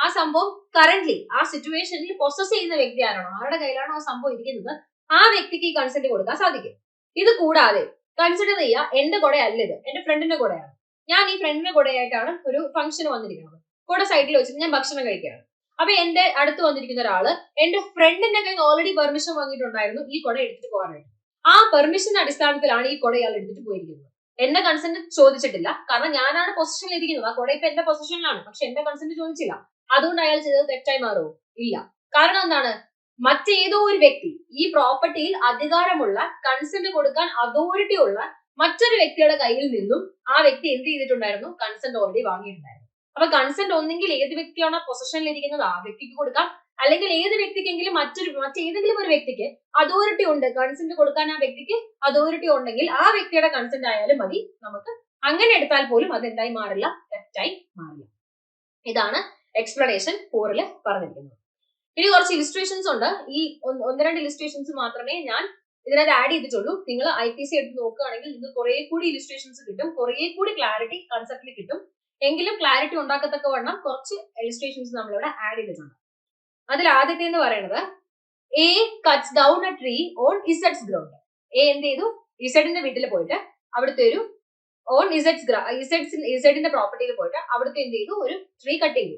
ആ സംഭവം കറന്റ്ലി ആ സിറ്റുവേഷനിൽ പൊസസ് ചെയ്യുന്ന വ്യക്തി ആരാണോ, ആരുടെ കയ്യിലാണോ ആ സംഭവം ഇരിക്കുന്നത്, ആ വ്യക്തിക്ക് ഈ കൺസെന്റ് കൊടുക്കാൻ സാധിക്കും. ഇത് കൂടാതെ കൺസിഡർ ചെയ്യുക, എന്റെ കൊടയല്ല ഇത്, എന്റെ ഫ്രണ്ടിന്റെ കൊടയാണ്. ഞാൻ ഈ ഫ്രണ്ടിന്റെ കൊടയായിട്ടാണ് ഒരു ഫംഗ്ഷന് വന്നിരിക്കുന്നത്. കൊട സൈഡിൽ വെച്ചിട്ട് ഞാൻ ഭക്ഷണം കഴിക്കുകയാണ്. അപ്പൊ എന്റെ അടുത്ത് വന്നിരിക്കുന്ന ഒരാള് എന്റെ ഫ്രണ്ടിന്റെ കയ്യിൽ ഓൾറെഡി പെർമിഷൻ വാങ്ങിയിട്ടുണ്ടായിരുന്നു ഈ കൊട എടുത്തിട്ട് പോകാനായിട്ട്. ആ പെർമിഷന്റെ അടിസ്ഥാനത്തിലാണ് ഈ കൊട ഇയാൾ എടുത്തിട്ട് പോയിരിക്കുന്നത്. എന്റെ കൺസെന്റ് ചോദിച്ചിട്ടില്ല, കാരണം ഞാനാണ് പൊസിഷനിൽ ഇരിക്കുന്നത്, ആ കൊട ഇപ്പൊ എന്റെ പൊസിഷനിലാണ്, പക്ഷെ എന്റെ കൺസെന്റ് ചോദിച്ചില്ല. അതുകൊണ്ട് അയാൾ ചെയ്തത് തെറ്റായി മാറുമോ? ഇല്ല. കാരണം എന്താണ്? മറ്റേതോ ഒരു വ്യക്തി, ഈ പ്രോപ്പർട്ടിയിൽ അധികാരമുള്ള, കൺസെന്റ് കൊടുക്കാൻ അതോറിറ്റി ഉള്ള മറ്റൊരു വ്യക്തിയുടെ കയ്യിൽ നിന്നും ആ വ്യക്തി എന്ത് ചെയ്തിട്ടുണ്ടായിരുന്നു? കൺസെന്റ് ഓൾറെഡി വാങ്ങിയിട്ടുണ്ടായിരുന്നു. അപ്പൊ കൺസെന്റ് ഒന്നെങ്കിൽ ഏത് വ്യക്തിയാണോ പൊസിഷനിൽ ഇരിക്കുന്നത് ആ വ്യക്തിക്ക് കൊടുക്കാം, അല്ലെങ്കിൽ ഏത് വ്യക്തിക്കെങ്കിലും മറ്റേതെങ്കിലും ഒരു വ്യക്തിക്ക് അതോറിറ്റി ഉണ്ട് കൺസെന്റ് കൊടുക്കാൻ, ആ വ്യക്തിക്ക് അതോറിറ്റി ഉണ്ടെങ്കിൽ ആ വ്യക്തിയുടെ കൺസെന്റ് ആയാലും മതി, നമുക്ക് അങ്ങനെ എടുത്താൽ പോലും അത് എന്തായി മാറില്ല? തെറ്റായി മാറില്ല. ഇതാണ് എക്സ്പ്ലനേഷൻ 4 പറഞ്ഞിരിക്കുന്നത്. ഇനി കുറച്ച് ഇലിസ്ട്രേഷൻസ് ഉണ്ട്. ഈ 1-2 ഇലിസ്ട്രേഷൻസ് മാത്രമേ ഞാൻ ഇതിനകത്ത് ആഡ് ചെയ്തിട്ടുള്ളൂ. നിങ്ങൾ IPC എടുത്ത് നോക്കുകയാണെങ്കിൽ നിങ്ങൾക്ക് കുറെ കൂടി ഇലിസ്ട്രേഷൻസ് കിട്ടും, കുറെ കൂടി ക്ലാരിറ്റി കൺസെപ്റ്റിൽ കിട്ടും. എങ്കിലും ക്ലാരിറ്റി ഉണ്ടാക്കത്തക്ക വണ്ണം കുറച്ച് ഇലിസ്ട്രേഷൻസ് നമ്മളിവിടെ ആഡ് ചെയ്തിട്ടുണ്ട്. അതിൽ ആദ്യത്തെ എന്ന് പറയുന്നത്, A cuts down a tree on ഇസഡ്സ് ഗ്രൗണ്ട്. എ എന്ത് ചെയ്തു? ഇസഡിന്റെ വീട്ടിൽ പോയിട്ട് അവിടുത്തെ ഒരു ഓൺ ഇസഡിന്റെ പ്രോപ്പർട്ടിയിൽ പോയിട്ട് അവിടുത്തെ എന്ത് ചെയ്തു? ഒരു ട്രീ കട്ട് ചെയ്തു.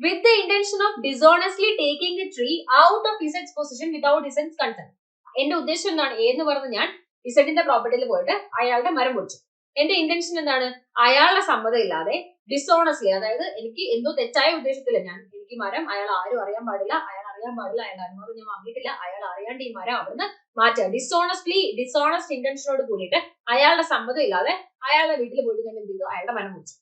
with the intention of dishonestly taking the tree out of Z's position without Z's consent. എന്റെ ഉദ്ദേശം എന്താണ്? എന്ന് പറഞ്ഞ് ഞാൻ ഇസഡിന്റെ പ്രോപ്പർട്ടിയിൽ പോയിട്ട് അയാളുടെ മരം മുറിച്ചു. എന്റെ ഇന്റൻഷൻ എന്താണ്? അയാളുടെ സമ്മതം ഇല്ലാതെ ഡിസോണസ്ലി, അതായത് എനിക്ക് എന്തോ തെറ്റായ ഉദ്ദേശത്തില്ല, എനിക്ക് മരം അയാൾ ആരും അറിയാൻ പാടില്ല, അയാളുടെ അനുമതി ഞാൻ വാങ്ങിയിട്ടില്ല, അയാൾ അറിയാണ്ട് ഈ മരം അവിടുന്ന് മാറ്റുക. ഡിസോണസ്റ്റ് ഇന്റൻഷനോട് കൂടിയിട്ട് അയാളുടെ സമ്മതം ഇല്ലാതെ അയാളുടെ വീട്ടിൽ പോയിട്ട് ഞാൻ എന്ത് ചെയ്തു? അയാളുടെ മരം മുറിച്ചു.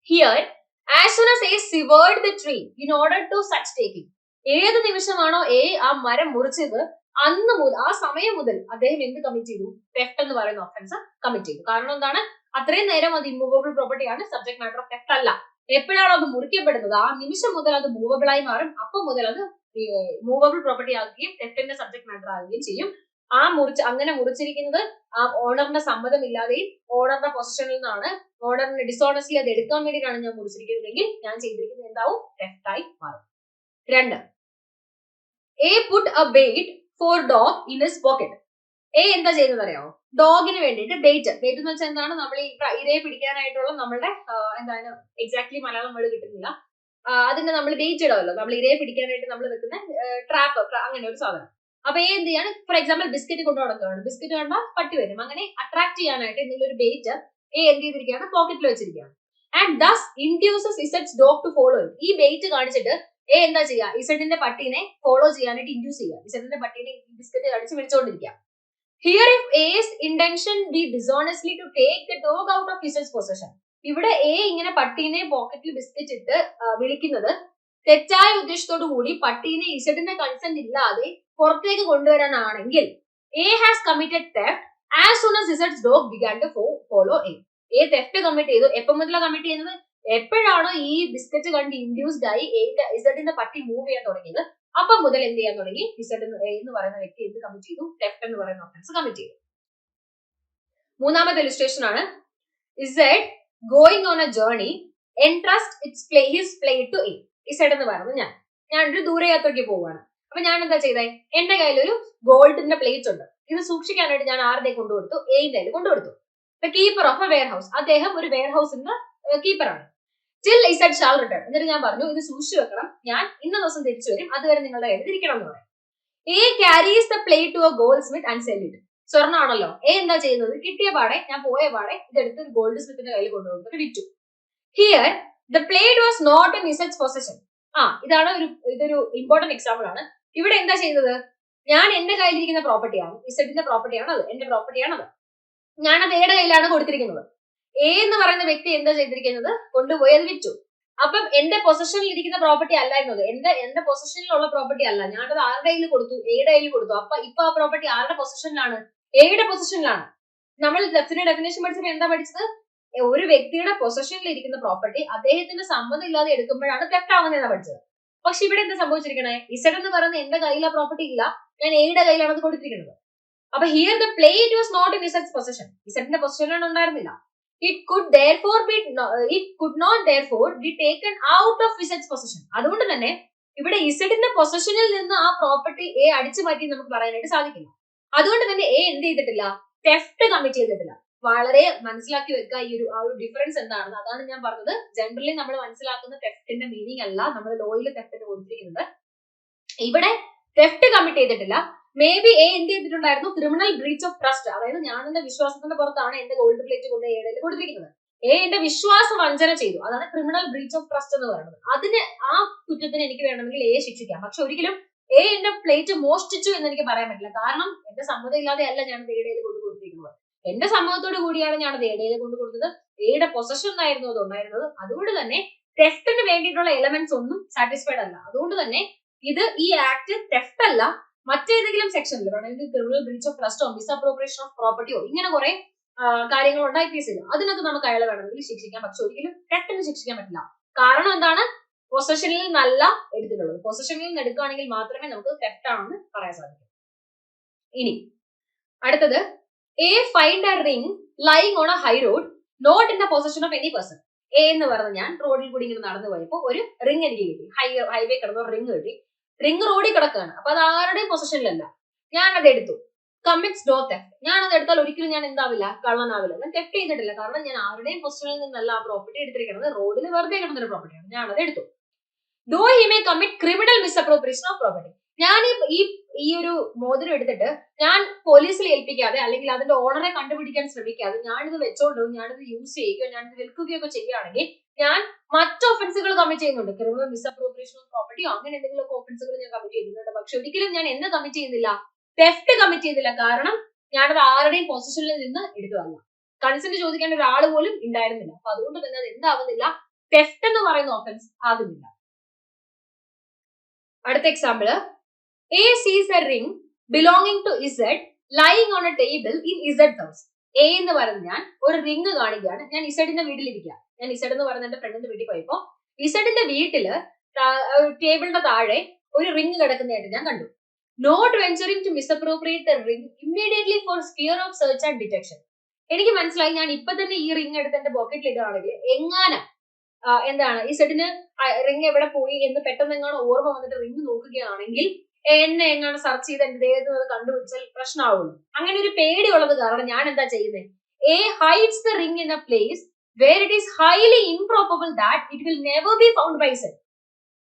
Here As soon as A severed the tree in order to such taking, ഏത് നിമിഷമാണോ എ ആ മരം മുറിച്ചത് അന്ന് മുതൽ ആ സമയം മുതൽ അദ്ദേഹം എന്ത് കമ്മിറ്റ് ചെയ്തു? തെഫ്റ്റ് എന്ന് പറയുന്ന ഒഫൻസ് കമ്മിറ്റ് ചെയ്തു. കാരണം എന്താണ്? അത്രയും നേരം അത് ഇമ്മൂവബിൾ പ്രോപ്പർട്ടിയാണ്, സബ്ജക്ട് മാറ്റർ ഓഫ് തെഫ്റ്റ് അല്ല. എപ്പോഴാണോ അത് മുറിക്കപ്പെടുന്നത് ആ നിമിഷം മുതൽ അത് മൂവബിൾ ആയി മാറും. അപ്പം മുതൽ അത് മൂവബിൾ പ്രോപ്പർട്ടി ആകുകയും തെഫ്റ്റിന്റെ സബ്ജക്ട് മാറ്റർ ആകുകയും ചെയ്യും. അങ്ങനെ മുറിച്ചിരിക്കുന്നത് ആ ഓണറിന്റെ സമ്മതമില്ലാതെയും ഓണറിന്റെ പൊസിഷനിൽ നിന്നാണ്, ഓണറിന് ഡിസോണസ്റ്റ്ലി അത് എടുക്കാൻ വേണ്ടിയിട്ടാണ് ഞാൻ മുറിച്ചിരിക്കുന്നതെങ്കിൽ ഞാൻ ചെയ്തിരിക്കുന്നത് എന്താവും? തെഫ്റ്റ് ആയി മാറും. 2. A put a bait for dog in his pocket. A എന്താ ചെയ്യുന്നത് അറിയാമോ? ഡോഗിന് വേണ്ടിയിട്ട് ബെയ്റ്റ് എന്ന് വെച്ചാൽ എന്താണ്? നമ്മൾ ഈ ഇരയെ പിടിക്കാനായിട്ടുള്ള നമ്മളുടെ എന്താണ് എക്സാക്ട്ലി മലയാളം വേർഡ് കിട്ടുന്നില്ല. അതിന്റെ നമ്മൾ ബെയ്റ്റ് ഇടാമല്ലോ, നമ്മൾ ഇരയെ പിടിക്കാനായിട്ട് നമ്മൾ വെക്കുന്ന ട്രാപ്പ്, അങ്ങനെ ഒരു സാധനം. അപ്പൊ എ എന്ത് ചെയ്യാണ്? ഫോർ എക്സാമ്പിൾ ബിസ്ക്കറ്റ് കൊണ്ടു നടക്കുകയാണ്, ബിസ്ക്കറ്റ് കണ്ടാൽ പട്ടി വരും. അങ്ങനെ അട്രാക്ട് ചെയ്യാനായിട്ട് എന്തെങ്കിലും ഒരു ബെയ്റ്റ് എ എന്ത് ചെയ്തിരിക്കുകയാണ്? പോക്കറ്റിൽ വെച്ചിരിക്കുകയാണ്. ആൻഡ് ദസ് ഇൻഡ്യൂസസ് ഇസഡ്സ് ഡോഗ് ടു ഫോളോ ഇറ്റ്. ഈ ബെയ്റ്റ് കാണിച്ചിട്ട് എ എന്താ ചെയ്യുക? ഇസഡിന്റെ പട്ടീനെ ഫോളോ ചെയ്യാനായിട്ട് ഇൻഡ്യൂസ് ചെയ്യുക. ഇസഡിന്റെ പട്ടീനെ ബിസ്ക്കറ്റ് കടിച്ച് വിളിച്ചുകൊണ്ടിരിക്കുക. Here if A's intention be dishonestly to take the dog out of his possession. ഇവിടെ എ ഇങ്ങനെ പട്ടീനെ പോക്കറ്റിൽ ബിസ്ക്കറ്റ് ഇട്ട് വിളിക്കുന്നത് തെറ്റായ ഉദ്ദേശത്തോടു കൂടി പട്ടീനെ ഇസഡിന്റെ കൺസെന്റ് ഇല്ലാതെ പുറത്തേക്ക് കൊണ്ടുവരാനാണെങ്കിൽ A has committed theft as soon as ഇസഡ്സ് dog began to follow A. Theft commit ചെയ്തു. എപ്പോൾ മുതലാണ് കമ്മിറ്റ് ചെയ്യുന്നത്? എപ്പോഴാണോ ഈ ബിസ്ക്കറ്റ് കണ്ട് ഇൻഡ്യൂസ്ഡ് ആയി ഇസഡിന്റെ പട്ടി മൂവ് ചെയ്യാൻ തുടങ്ങിയത് അപ്പം മുതൽ എന്ത് ചെയ്യാൻ തുടങ്ങി? ഇസഡ് എന്ന് പറയുന്ന വ്യക്തി എന്ത് കമ്മിറ്റ് ചെയ്തു? തെഫ്റ്റ് എന്ന് പറയുന്ന ഒഫൻസ് കമ്മിറ്റ് ചെയ്തു. 3ാമത്തെ ഇലുസ്ട്രേഷൻ ആണ്. Z going on a journey entrust his plate to A. Z എന്ന് പറയുന്നത് ഞാനൊരു ദൂരയാത്രയ്ക്ക് പോവുകയാണ്. അപ്പൊ ഞാൻ എന്താ ചെയ്തേ? എന്റെ കയ്യിൽ ഒരു ഗോൾഡിന്റെ പ്ലേറ്റ് ഉണ്ട്. ഇത് സൂക്ഷിക്കാനായിട്ട് ഞാൻ ആരുടെ കൊണ്ടുകൊടുത്തു? എന്റെ കയ്യിൽ കൊണ്ടുകൊടുത്തു. The keeper of a warehouse. അദ്ദേഹം ഒരു വെയർ ഹൗസിന്റെ കീപ്പറാണ്. Till Z shall return. എന്നിട്ട് ഞാൻ പറഞ്ഞു ഇത് സൂക്ഷിച്ചു വെക്കണം, ഞാൻ ഇന്ന ദിവസം തിരിച്ചു വരും, അതുവരെ നിങ്ങളുടെ കയ്യിൽ ഇരിക്കണം എന്ന് പറയും. A carries the plate to a goldsmith and sell it. സ്വർണ്ണമാണല്ലോ. എ എന്താ ചെയ്യുന്നത്? കിട്ടിയ പാടെ, ഞാൻ പോയ പാടെ ഇതെടുത്ത് ഗോൾഡ് സ്മിത്തിന്റെ കയ്യിൽ കൊണ്ടുകൊടുത്തിട്ട് വിറ്റു. Here the plate was not in ഇസഡ്സ് പൊസഷൻ. ഇതാണ് ഇതൊരു ഇമ്പോർട്ടന്റ് എക്സാമ്പിൾ ആണ്. ഇവിടെ എന്താ ചെയ്തത്? ഞാൻ എന്റെ കയ്യിലിരിക്കുന്ന പ്രോപ്പർട്ടിയാണ്, ഇസഡിന്റെ പ്രോപ്പർട്ടിയാണ് അത്, എന്റെ പ്രോപ്പർട്ടിയാണ് അത്. ഞാനത് എയുടെ കയ്യിലാണ് കൊടുത്തിരിക്കുന്നത്. എ എന്ന് പറയുന്ന വ്യക്തി എന്താ ചെയ്തിരിക്കുന്നത്? കൊണ്ടുപോയി അത് വിറ്റു. അപ്പം എന്റെ പൊസഷനിൽ ഇരിക്കുന്ന പ്രോപ്പർട്ടി അല്ലായിരുന്നത്, എന്റെ പൊസഷനിലുള്ള പ്രോപ്പർട്ടി അല്ല. ഞാനത് ആരുടെ കയ്യിൽ കൊടുത്തു? എയുടെ കയ്യിൽ കൊടുത്തു. ഇപ്പൊ ആ പ്രോപ്പർട്ടി ആരുടെ പൊസഷനിലാണ്? എയുടെ പൊസഷനിലാണ്. നമ്മൾ തെഫ്റ്റിന്റെ ഡെഫിനേഷൻ പഠിച്ചപ്പോൾ എന്താ പഠിച്ചത്? ഒരു വ്യക്തിയുടെ പൊസഷനിൽ ഇരിക്കുന്ന പ്രോപ്പർട്ടി അദ്ദേഹത്തിന്റെ സമ്മതം ഇല്ലാതെ എടുക്കുമ്പോഴാണ് തെഫ്റ്റ് ആവുന്നതെന്നാണ് പഠിച്ചത്. പക്ഷെ ഇവിടെ എന്താ സംഭവിച്ചിരിക്കണേ? ഇസഡ് എന്ന് പറയുന്ന എന്റെ കയ്യിൽ ആ പ്രോപ്പർട്ടി ഇല്ല, ഞാൻ എയുടെ കയ്യിലാണ് അത് കൊടുത്തിരിക്കുന്നത്. അപ്പൊ here the plate was not in ഇസഡ്സ് പൊസഷൻ. ഇസഡിന്റെ പൊസഷനിലാണ് ഉണ്ടായിരുന്നില്ല. It could not therefore be taken out of ഇസഡ്സ് പൊസഷൻ. അതുകൊണ്ട് തന്നെ ഇവിടെ ഇസഡിന്റെ പൊസഷനിൽ നിന്ന് ആ പ്രോപ്പർട്ടി എ അടിച്ചു മാറ്റി നമുക്ക് പറയാനായിട്ട് സാധിക്കില്ല. അതുകൊണ്ട് തന്നെ എ എന്ത് ചെയ്തിട്ടില്ല? തെഫ്റ്റ് കമ്മിറ്റ് ചെയ്തിട്ടില്ല. വളരെ മനസ്സിലാക്കി വെക്കുക ഈ ആ ഒരു ഡിഫറൻസ് എന്താണെന്ന്. അതാണ് ഞാൻ പറഞ്ഞത്. ജനറലി നമ്മൾ മനസ്സിലാക്കുന്ന തെഫ്റ്റിന്റെ മീനിങ് അല്ല നമ്മൾ ലോയിൽ തെഫ്റ്റിന് കൊടുത്തിരിക്കുന്നത്. ഇവിടെ തെഫ്റ്റ് കമ്മിറ്റ് ചെയ്തിട്ടില്ല. മേ ബി എ എന്ത് ചെയ്തിട്ടുണ്ടായിരുന്നു? Criminal breach of trust. അതായത് ഞാൻ എന്റെ വിശ്വാസത്തിന്റെ പുറത്താണ് എന്റെ ഗോൾഡ് പ്ലേറ്റ് കൊണ്ട് എയുടെ കൊടുത്തിരിക്കുന്നത്. എന്റെ വിശ്വാസ വഞ്ചന ചെയ്തു. അതാണ് ക്രിമിനൽ ബ്രീച്ച് ഓഫ് ട്രസ്റ്റ് എന്ന് പറയുന്നത്. അതിന് ആ കുറ്റത്തിന് എനിക്ക് വേണമെങ്കിൽ എ ശിക്ഷിക്കാം. പക്ഷെ ഒരിക്കലും എന്റെ പ്ലേറ്റ് മോഷ്ടിച്ചു എന്ന് എനിക്ക് പറയാൻ പറ്റില്ല. കാരണം എന്റെ സമ്മതം ഇല്ലാതെ അല്ല ഞാൻ എയുടെ കൊണ്ട് കൊടുത്തിരിക്കുന്നത്. എന്റെ സമ്മതത്തോട് കൂടിയാണ് ഞാൻ അത് എയുടെ കൊണ്ട് കൊടുത്തത്. എയുടെ പൊസഷനിലായിരുന്നു അത് ഉണ്ടായിരുന്നത്. അതുകൊണ്ട് തന്നെ തെഫ്റ്റിന് വേണ്ടിയിട്ടുള്ള എലമെന്റ്സ് ഒന്നും സാറ്റിസ്ഫൈഡ് അല്ല. അതുകൊണ്ട് തന്നെ ഈ ആക്ട് തെഫ്റ്റ് അല്ല, മറ്റേതെങ്കിലും സെക്ഷനിൽ വേണമെങ്കിൽ ക്രിമിനൽ ബ്രീച്ച് ഓഫ് ട്രസ്റ്റോ മിസ്അപ്രോപ്രിയേഷൻ ഓഫ് പ്രോപ്പർട്ടിയോ ഇങ്ങനെ കുറെ കാര്യങ്ങളുണ്ട് IPC. അതിനൊക്കെ നമുക്ക് അയാളെ വേണമെങ്കിൽ ശിക്ഷിക്കാം. പക്ഷെ ഒരിക്കലും തെഫ്റ്റിന് ശിക്ഷിക്കാൻ പറ്റില്ല. കാരണം എന്താണ്? പൊസഷനിൽ നിന്നല്ല എടുത്തിട്ടുള്ളത്. പൊസഷനിൽ നിന്ന് എടുക്കുകയാണെങ്കിൽ മാത്രമേ നമുക്ക് തെഫ്റ്റ് ആണെന്ന് പറയാൻ സാധിക്കൂ. ഇനി അടുത്തത്, A find a ring lying on a high road not in the possession of any person. A എന്ന് പറഞ്ഞ ഞാൻ റോഡിൽ കൂടി ഇങ്ങനെ നടന്നു പോയപ്പോ ഒരു റിംഗ് എനിക്ക് കിട്ടി. ഹൈവേ കിടന്ന റിംഗ് കിട്ടി. റിംഗ് റോഡിൽ കിടക്കുകയാണ്. അപ്പൊ അത് ആരുടെയും പൊസഷനിലല്ല. ഞാൻ അത് എടുത്തു. Commits no theft. ഞാൻ അത് എടുത്താൽ ഒരിക്കലും ഞാൻ എന്താവില്ല? കള്ളനാവില്ല. ഞാൻ തെഫ്റ്റ് ചെയ്തിട്ടില്ല. കാരണം ഞാൻ ആരുടെയും പൊസഷനിൽ നിന്നല്ല ആ പ്രോപ്പർട്ടി എടുത്തിരിക്കുന്നത്. റോഡിൽ വെറുതെ കിടന്നൊരു പ്രോപ്പർട്ടിയാണ്. ഞാൻ അത് എടുത്തു. Though he may commit criminal misappropriation of property. ഞാൻ ഈ ഒരു മോതിരം എടുത്തിട്ട് ഞാൻ പോലീസിൽ ഏൽപ്പിക്കാതെ അല്ലെങ്കിൽ അതിന്റെ ഓണറെ കണ്ടുപിടിക്കാൻ ശ്രമിക്കാതെ ഞാനിത് വെച്ചോണ്ടോ ഞാനിത് യൂസ് ചെയ്യുകയോ ഞാനിത് വിൽക്കുകയോ ചെയ്യുകയാണെങ്കിൽ ഞാൻ മറ്റ് ഒഫൻസുകൾ കമ്മിറ്റ് ചെയ്യുന്നുണ്ട്. ക്രിമിനൽ മിസ്അപ്രോപ്രിയേഷൻ ഓഫ് പ്രോപ്പർട്ടിയോ അങ്ങനെ എന്തെങ്കിലും ഒഫൻസുകൾ ഞാൻ കമ്മിറ്റ് ചെയ്യുന്നുണ്ട്. പക്ഷെ ഒരിക്കലും ഞാൻ എന്ത് കമ്മിറ്റ് ചെയ്യുന്നില്ല? തെഫ്റ്റ് കമ്മിറ്റ് ചെയ്യുന്നില്ല. കാരണം ഞാനത് ആരുടെയും പൊസിഷനിൽ നിന്ന് എടുത്തതല്ല. കൺസെന്റ് ചോദിക്കേണ്ട ഒരാൾ പോലും ഉണ്ടായിരുന്നില്ല. അപ്പൊ അതുകൊണ്ട് തന്നെ അത് എന്താവുന്നില്ല? തെഫ്റ്റ് എന്ന് പറയുന്ന ഒഫൻസ് ആകുന്നില്ല. അടുത്ത example, A seizes a ring belonging to Z lying on a table in Z house. A എന്ന് പറഞ്ഞ് ഞാൻ ഒരു റിംഗ് കാണിക്കുകയാണ്. ഞാൻ ഇസഡിന്റെ വീട്ടിലിരിക്കുക. ഞാൻ ഇസഡ് എന്ന് പറയുന്ന എന്റെ ഫ്രണ്ടിന്റെ വീട്ടിൽ പോയപ്പോ ഇസഡിന്റെ വീട്ടില് ടേബിളിന്റെ താഴെ ഒരു റിംഗ് കിടക്കുന്നതായിട്ട് ഞാൻ കണ്ടു. Not venturing to misappropriate the ring immediately for fear of search and detection. എനിക്ക് മനസ്സിലായി, ഞാൻ ഇപ്പൊ തന്നെ ഈ റിംഗ് എടുത്ത് എന്റെ പോക്കറ്റിൽ ഇടുകയാണെങ്കിൽ എങ്ങാനും എന്താണ് ഇസഡിന് റിംഗ് എവിടെ പോയി എന്ന് പെട്ടെന്ന് എങ്ങാനും ഓർമ്മ വന്നിട്ട് റിംഗ് നോക്കുകയാണെങ്കിൽ എന്നെ എങ്ങനെ സെർച്ച് ചെയ്ത് എന്റെ ദേഹത്ത് അത് കണ്ടുപിടിച്ചാൽ പ്രശ്നമാവുള്ളൂ. അങ്ങനെ ഒരു പേടിയുള്ളത് കാരണം ഞാൻ എന്താ ചെയ്യുന്നത്, A hides the ring in a place where it is highly improbable that it will never be found by Z.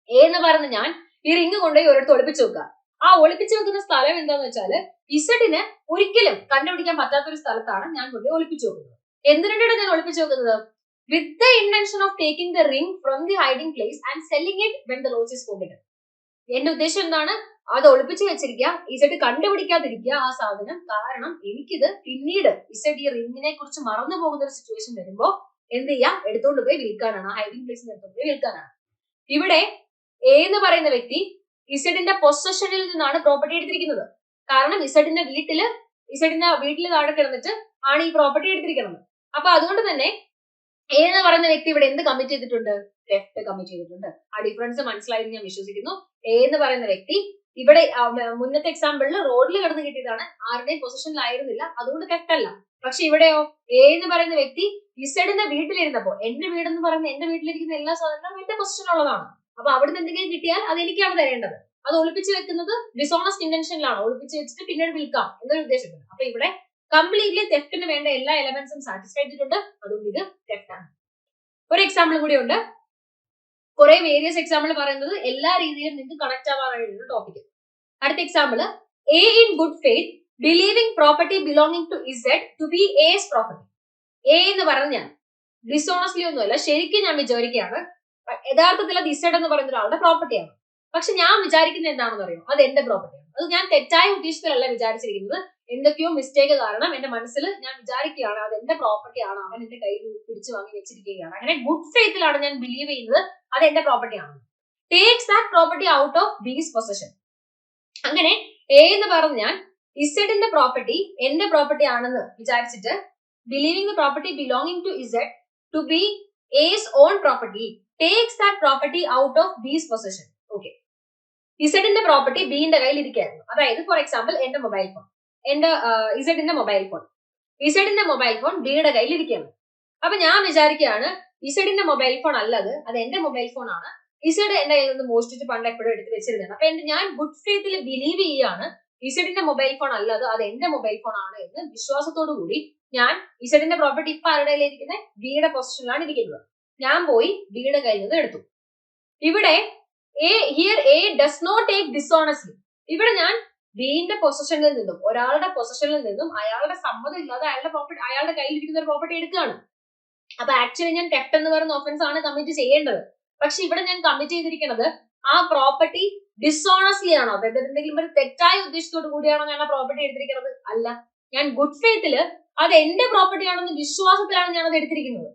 A എന്ന് പറഞ്ഞ് ഞാൻ ഈ റിംഗ് കൊണ്ടുപോയി ഒരിടത്ത് ഒളിപ്പിച്ചു വെക്കുക. ആ ഒളിപ്പിച്ചു വെക്കുന്ന സ്ഥലം എന്താന്ന് വെച്ചാല് ഇസഡിന് ഒരിക്കലും കണ്ടുപിടിക്കാൻ പറ്റാത്തൊരു സ്ഥലത്താണ് ഞാൻ കൊണ്ടുപോയി ഒളിപ്പിച്ചു വെക്കുന്നത്. എന്തിനാണ് ഞാൻ ഒളിപ്പിച്ചു വെക്കുന്നത്? With the intention of taking the ring from the hiding place and selling it when the loss is forgotten. എന്റെ ഉദ്ദേശം എന്താണ്? അത് ഒളിപ്പിച്ചു വെച്ചിരിക്കുക, ഇസഡ് കണ്ടുപിടിക്കാതിരിക്കുക ആ സാധനം. കാരണം എനിക്കിത് പിന്നീട് ഇസഡ് ഈ റിംഗിനെ കുറിച്ച് മറന്നു പോകുന്ന ഒരു സിറ്റുവേഷൻ വരുമ്പോ എന്ത് ചെയ്യാം, എടുത്തോണ്ട് പോയി വിൽക്കാനാണ്, ആ ഹൈഡിംഗ് പ്ലേസിൽ എടുത്തോണ്ട് പോയി വിൽക്കാനാണ്. ഇവിടെ എ എന്ന് പറയുന്ന വ്യക്തി ഇസഡിന്റെ പൊസഷനിൽ നിന്നാണ് പ്രോപ്പർട്ടി എടുത്തിരിക്കുന്നത്. കാരണം ഇസഡിന്റെ വീട്ടില് താഴെ കിടന്നിട്ട് ആണ് ഈ പ്രോപ്പർട്ടി എടുത്തിരിക്കുന്നത്. അപ്പൊ അതുകൊണ്ട് തന്നെ എ എന്ന് പറയുന്ന വ്യക്തി ഇവിടെ എന്ത് കമ്മിറ്റ് ചെയ്തിട്ടുണ്ട്? തെഫ്റ്റ് കമ്മിറ്റ് ചെയ്തിട്ടുണ്ട്. ആ ഡിഫറൻസ് മനസ്സിലായെന്ന് ഞാൻ വിശ്വസിക്കുന്നു. എ എന്ന് പറയുന്ന വ്യക്തി ഇവിടെ മുന്നത്തെ എക്സാമ്പിളിൽ റോഡിൽ കിടന്ന് കിട്ടിയതാണ്, ആരുടെയും പൊസിഷനിലായിരുന്നില്ല, അതുകൊണ്ട് തെഫ്റ്റ് അല്ല. പക്ഷെ ഇവിടെയോ എ എന്ന് പറയുന്ന വ്യക്തി ഇസഡിന്റെ വീട്ടിലിരുന്നപ്പോ, എന്റെ വീടെന്ന് പറയുന്ന എന്റെ വീട്ടിലിരിക്കുന്ന എല്ലാ സാധനങ്ങളും എന്റെ പൊസിഷനുള്ളതാണ്. അപ്പൊ അവിടുന്ന് എന്തെങ്കിലും കിട്ടിയാൽ അത് എനിക്കാണ് തരേണ്ടത്. അത് ഒളിപ്പിച്ച് വെക്കുന്നത് ഡിസോണസ്റ്റ് ഇന്റൻഷനിലാണ്, ഒളിപ്പിച്ച് വെച്ചിട്ട് പിന്നീട് വിൽക്കാം എന്നൊരു ഉദ്ദേശത്തിലാണ്. അപ്പൊ ഇവിടെ കംപ്ലീറ്റ്ലി തെഫ്റ്റിന് വേണ്ട എല്ലാ എലമെന്റ്സും സാറ്റിസ്ഫൈ ചെയ്തിട്ടുണ്ട്. അതുകൊണ്ട് ഇത് തെഫ്റ്റ് ആണ്. ഒരു എക്സാമ്പിൾ കൂടി ഉണ്ട്. കുറെ വേരിയസ് എക്സാമ്പിൾ പറയുന്നത് എല്ലാ രീതിയിലും നിങ്ങൾക്ക് കണക്ട് ആവാനായിട്ടുള്ള ടോപ്പിക്. അടുത്ത example, A in good faith believing property belonging to Z to be A's property. A എന്ന് പറഞ്ഞ ഞാൻ ഡിസോണസ്റ്റ്ലി ഒന്നുമല്ല, ശരിക്കും ഞാൻ വിചാരിക്കുകയാണ് യഥാർത്ഥത്തിൽ അത് ഇസഡ് എന്ന് പറയുന്ന ഒരാളുടെ പ്രോപ്പർട്ടിയാണ്. പക്ഷെ ഞാൻ വിചാരിക്കുന്നത് എന്താണെന്ന് അറിയോ, അത് എന്റെ പ്രോപ്പർട്ടിയാണ്. അത് ഞാൻ തെറ്റായ ഉദ്ദേശത്തിലല്ല വിചാരിച്ചിരിക്കുന്നത്. എന്തൊക്കെയോ മിസ്റ്റേക്ക് കാരണം എന്റെ മനസ്സിൽ ഞാൻ വിചാരിക്കുകയാണ് അത് എന്റെ പ്രോപ്പർട്ടിയാണ്, അവൻ എന്റെ കയ്യിൽ പിടിച്ചു വാങ്ങി വെച്ചിരിക്കുകയാണ്. അങ്ങനെ ഗുഡ് ഫെയ്ത്തിലാണ് ഞാൻ ബിലീവ് ചെയ്യുന്നത് അത് എന്റെ പ്രോപ്പർട്ടിയാണ്. Takes that property out of B's possession. അങ്ങനെ എ എന്ന് പറഞ്ഞ ഞാൻ ഇസഡിന്റെ പ്രോപ്പർട്ടി എന്റെ പ്രോപ്പർട്ടി ആണെന്ന് വിചാരിച്ചിട്ട് believing the property belonging to Z to be A's own property takes that property out of B's possession. Okay, ഇസഡിന്റെ പ്രോപ്പർട്ടി ബിന്റെ കയ്യിൽ ഇരിക്കുകയായിരുന്നു. അതായത് ഫോർ എക്സാമ്പിൾ എന്റെ മൊബൈൽ ഫോൺ, ഇസഡിന്റെ മൊബൈൽ ഫോൺ ബിയുടെ കയ്യിൽ ഇരിക്കുകയാണ്. അപ്പൊ ഞാൻ വിചാരിക്കുകയാണ് ഇസഡിന്റെ മൊബൈൽ ഫോൺ അല്ലത്, അത് എന്റെ മൊബൈൽ ഫോൺ ആണ്. ഇസഡ് എന്റെ കയ്യിൽ നിന്ന് മോഷ്ടിച്ച് പണ്ട് എപ്പോഴും എടുത്ത് വെച്ചിരുന്നത്. അപ്പൊ ഞാൻ ഗുഡ് ഫെയ്ത്തിൽ ബിലീവ് ചെയ്യാണ് ഇസഡിന്റെ മൊബൈൽ ഫോൺ അല്ലത്, അത് എന്റെ മൊബൈൽ ഫോൺ ആണ് എന്ന് വിശ്വാസത്തോടു കൂടി ഞാൻ ഇസഡിന്റെ പ്രോപ്പർട്ടി ഇപ്പൊ ആരുടെ കയ്യിലിരിക്കുന്നത്? ബിയുടെ പൊസിഷനിലാണ് ഇരിക്കുന്നത്. ഞാൻ പോയി ബിയുടെ കയ്യിൽ നിന്ന് എടുത്തു. ഇവിടെ a does not take dishonestly. ഇവിടെ ഞാൻ ബിന്റെ പൊസിഷനിൽ നിന്നും ഒരാളുടെ പൊസിഷനിൽ നിന്നും അയാളുടെ സമ്മതം ഇല്ലാതെ അയാളുടെ കയ്യിലിരിക്കുന്ന ഒരു പ്രോപ്പർട്ടി എടുക്കുകയാണ്. അപ്പൊ ആക്ച്വലി ഞാൻ തെഫ്റ്റ് എന്ന് പറയുന്ന ഒഫൻസ് ആണ് കമ്മിറ്റ് ചെയ്യേണ്ടത്. പക്ഷെ ഇവിടെ ഞാൻ കമ്മിറ്റ് ചെയ്തിരിക്കുന്നത് ആ പ്രോപ്പർട്ടി ഡിസോണസ്റ്റ്ലി ആണോ, അതായത് എന്തെങ്കിലും ഒരു തെറ്റായ ഉദ്ദേശത്തോട് കൂടിയാണോ ഞാൻ ആ പ്രോപ്പർട്ടി എടുത്തിരിക്കുന്നത്? അല്ല, ഞാൻ ഗുഡ് ഫെയ്ത്തില് അത് എന്റെ പ്രോപ്പർട്ടി ആണെന്ന് വിശ്വാസത്തിലാണ് ഞാൻ അത് എടുത്തിരിക്കുന്നത്.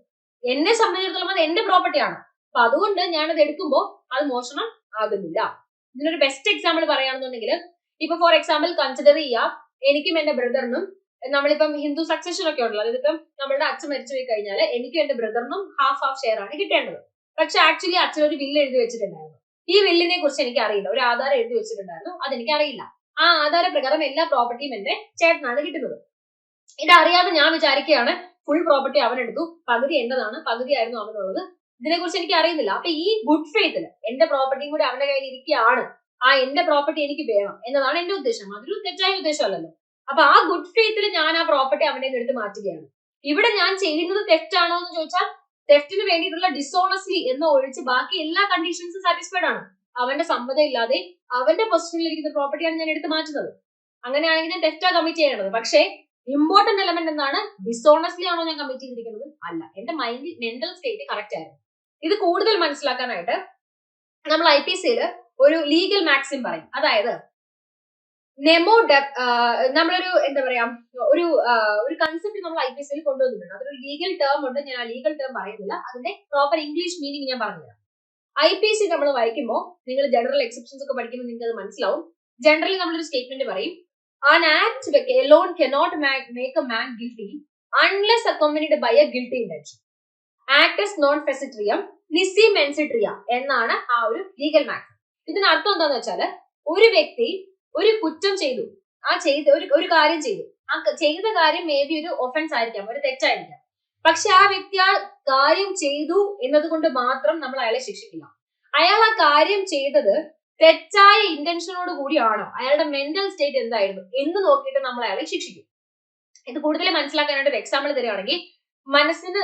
എന്നെ സംബന്ധിച്ചിടത്തോളം അത് എന്റെ പ്രോപ്പർട്ടിയാണ്. അപ്പൊ അതുകൊണ്ട് ഞാനത് എടുക്കുമ്പോൾ അത് മോഷണം ആകുന്നില്ല. ഇതിനൊരു ബെസ്റ്റ് എക്സാമ്പിൾ പറയുകയാണെന്നുണ്ടെങ്കിൽ, ഇപ്പൊ ഫോർ എക്സാമ്പിൾ കൺസിഡർ ചെയ്യാം, എനിക്കും എന്റെ ബ്രദറിനും, നമ്മളിപ്പം ഹിന്ദു സക്സഷൻ ഒക്കെ ഉണ്ടല്ലോ, അതായത് ഇപ്പം നമ്മളുടെ അച്ഛൻ മരിച്ചു പോയി കഴിഞ്ഞാൽ എനിക്കും എന്റെ ബ്രദറിനും ഹാഫ് ഷെയർ ആണ് കിട്ടേണ്ടത്. പക്ഷെ ആക്ച്വലി അച്ഛൻ ഒരു വില്ല് എഴുതി വെച്ചിട്ടുണ്ടായിരുന്നു. ഈ വില്ലിനെ കുറിച്ച് എനിക്ക് അറിയില്ല, ഒരു ആധാരം എഴുതി വെച്ചിട്ടുണ്ടായിരുന്നു, അതെനിക്ക് അറിയില്ല. ആ ആധാര പ്രകാരം എല്ലാ പ്രോപ്പർട്ടിയും എന്റെ ചേട്ടനാണ് കിട്ടുന്നത്. ഇതറിയാതെ ഞാൻ വിചാരിക്കുകയാണ് ഫുൾ പ്രോപ്പർട്ടി അവൻ എടുത്തു, പകുതി എന്റേതാണ്, പകുതിയായിരുന്നു അവനുള്ളത്. ഇതിനെക്കുറിച്ച് എനിക്ക് അറിയുന്നില്ല. അപ്പൊ ഈ ഗുഡ് ഫെയ്ത്തിൽ എന്റെ പ്രോപ്പർട്ടിയും കൂടി അവന്റെ കയ്യിൽ ഇരിക്കുകയാണ്, ആ എന്റെ പ്രോപ്പർട്ടി എനിക്ക് വേണം എന്നതാണ് എന്റെ ഉദ്ദേശം. അതൊരു തെറ്റായ ഉദ്ദേശമല്ലല്ലോ. അപ്പൊ ആ ഗുഡ് ഫെയ്ത്തിൽ ഞാൻ ആ പ്രോപ്പർട്ടി അവന്റെ എടുത്ത് മാറ്റുകയാണ്. ഇവിടെ ഞാൻ ചെയ്യുന്നത് തെഫ്റ്റ് ആണോ എന്ന് ചോദിച്ചാൽ തെഫ്റ്റിന് വേണ്ടിയിട്ടുള്ള ഡിസോണസ്റ്റ്ലി എന്ന് ഒഴിച്ച് ബാക്കി എല്ലാ കണ്ടീഷൻസും സാറ്റിസ്ഫൈഡ് ആണ്. അവന്റെ സമ്മതം ഇല്ലാതെ അവന്റെ പൊസിഷനിൽ ഇരിക്കുന്ന പ്രോപ്പർട്ടിയാണ് ഞാൻ എടുത്ത് മാറ്റുന്നത്. അങ്ങനെയാണെങ്കിൽ ഞാൻ തെഫ്റ്റാ കമ്മിറ്റ് ചെയ്യേണ്ടത്. പക്ഷേ ഇമ്പോർട്ടന്റ് എലമെന്റ് എന്താണ്? ഡിസോണസ്റ്റ്ലി ആണോ ഞാൻ കമ്മിറ്റ് ചെയ്തിരിക്കുന്നത്? അല്ല, എന്റെ മെന്റൽ സ്റ്റേറ്റ് കറക്റ്റ് ആയിരുന്നു. ഇത് കൂടുതൽ മനസ്സിലാക്കാനായിട്ട് നമ്മൾ IPC ഒരു ലീഗൽ മാക്സിം പറയും. അതായത് നമ്മളൊരു എന്താ പറയാ ഒരു കൺസെപ്റ്റ് നമ്മൾ IPCയിൽ കൊണ്ടുവന്നിട്ടുണ്ട്. അതൊരു ലീഗൽ ടേം ഉണ്ട്. ഞാൻ ആ ലീഗൽ ടേം പറയുന്നില്ല. അതിന്റെ പ്രോപ്പർ ഇംഗ്ലീഷ് മീനിങ് ഞാൻ പറഞ്ഞുതരാം. IPC നമ്മൾ വായിക്കുമ്പോൾ നിങ്ങൾ ജനറൽ എക്സെപ്ഷൻസ് ഒക്കെ പഠിക്കുമ്പോൾ നിങ്ങൾക്ക് അത് മനസ്സിലാവും. ജനറലി നമ്മളൊരു സ്റ്റേറ്റ്മെന്റ് പറയും, an act alone cannot make a man guilty unless accompanied by a guilty intention. Actus non facetium nisi mensitria എന്നാണ് ആ ഒരു ലീഗൽ മാറ്റർ. ഇതിനർത്ഥം എന്താന്ന് വെച്ചാല്, ഒരു വ്യക്തി ഒരു കുറ്റം ചെയ്തു, ഒരു കാര്യം ചെയ്തു, ആ ചെയ്ത കാര്യം മേ ബി ഒരു ഒഫൻസ് ആയിരിക്കാം, ഒരു തെറ്റായിരിക്കാം. പക്ഷെ ആ വ്യക്തി ആ കാര്യം ചെയ്തു എന്നതുകൊണ്ട് മാത്രം നമ്മൾ അയാളെ ശിക്ഷിക്കില്ല. അയാൾ ആ കാര്യം ചെയ്തത് തെറ്റായ ഇന്റൻഷനോട് കൂടിയാണോ, അയാളുടെ മെന്റൽ സ്റ്റേറ്റ് എന്തായിരുന്നു എന്ന് നോക്കിയിട്ട് നമ്മൾ അയാളെ ശിക്ഷിക്കും. ഇത് കൂടുതൽ മനസ്സിലാക്കാനായിട്ട് ഒരു എക്സാമ്പിൾ തരികയാണെങ്കിൽ, മനസ്സിന്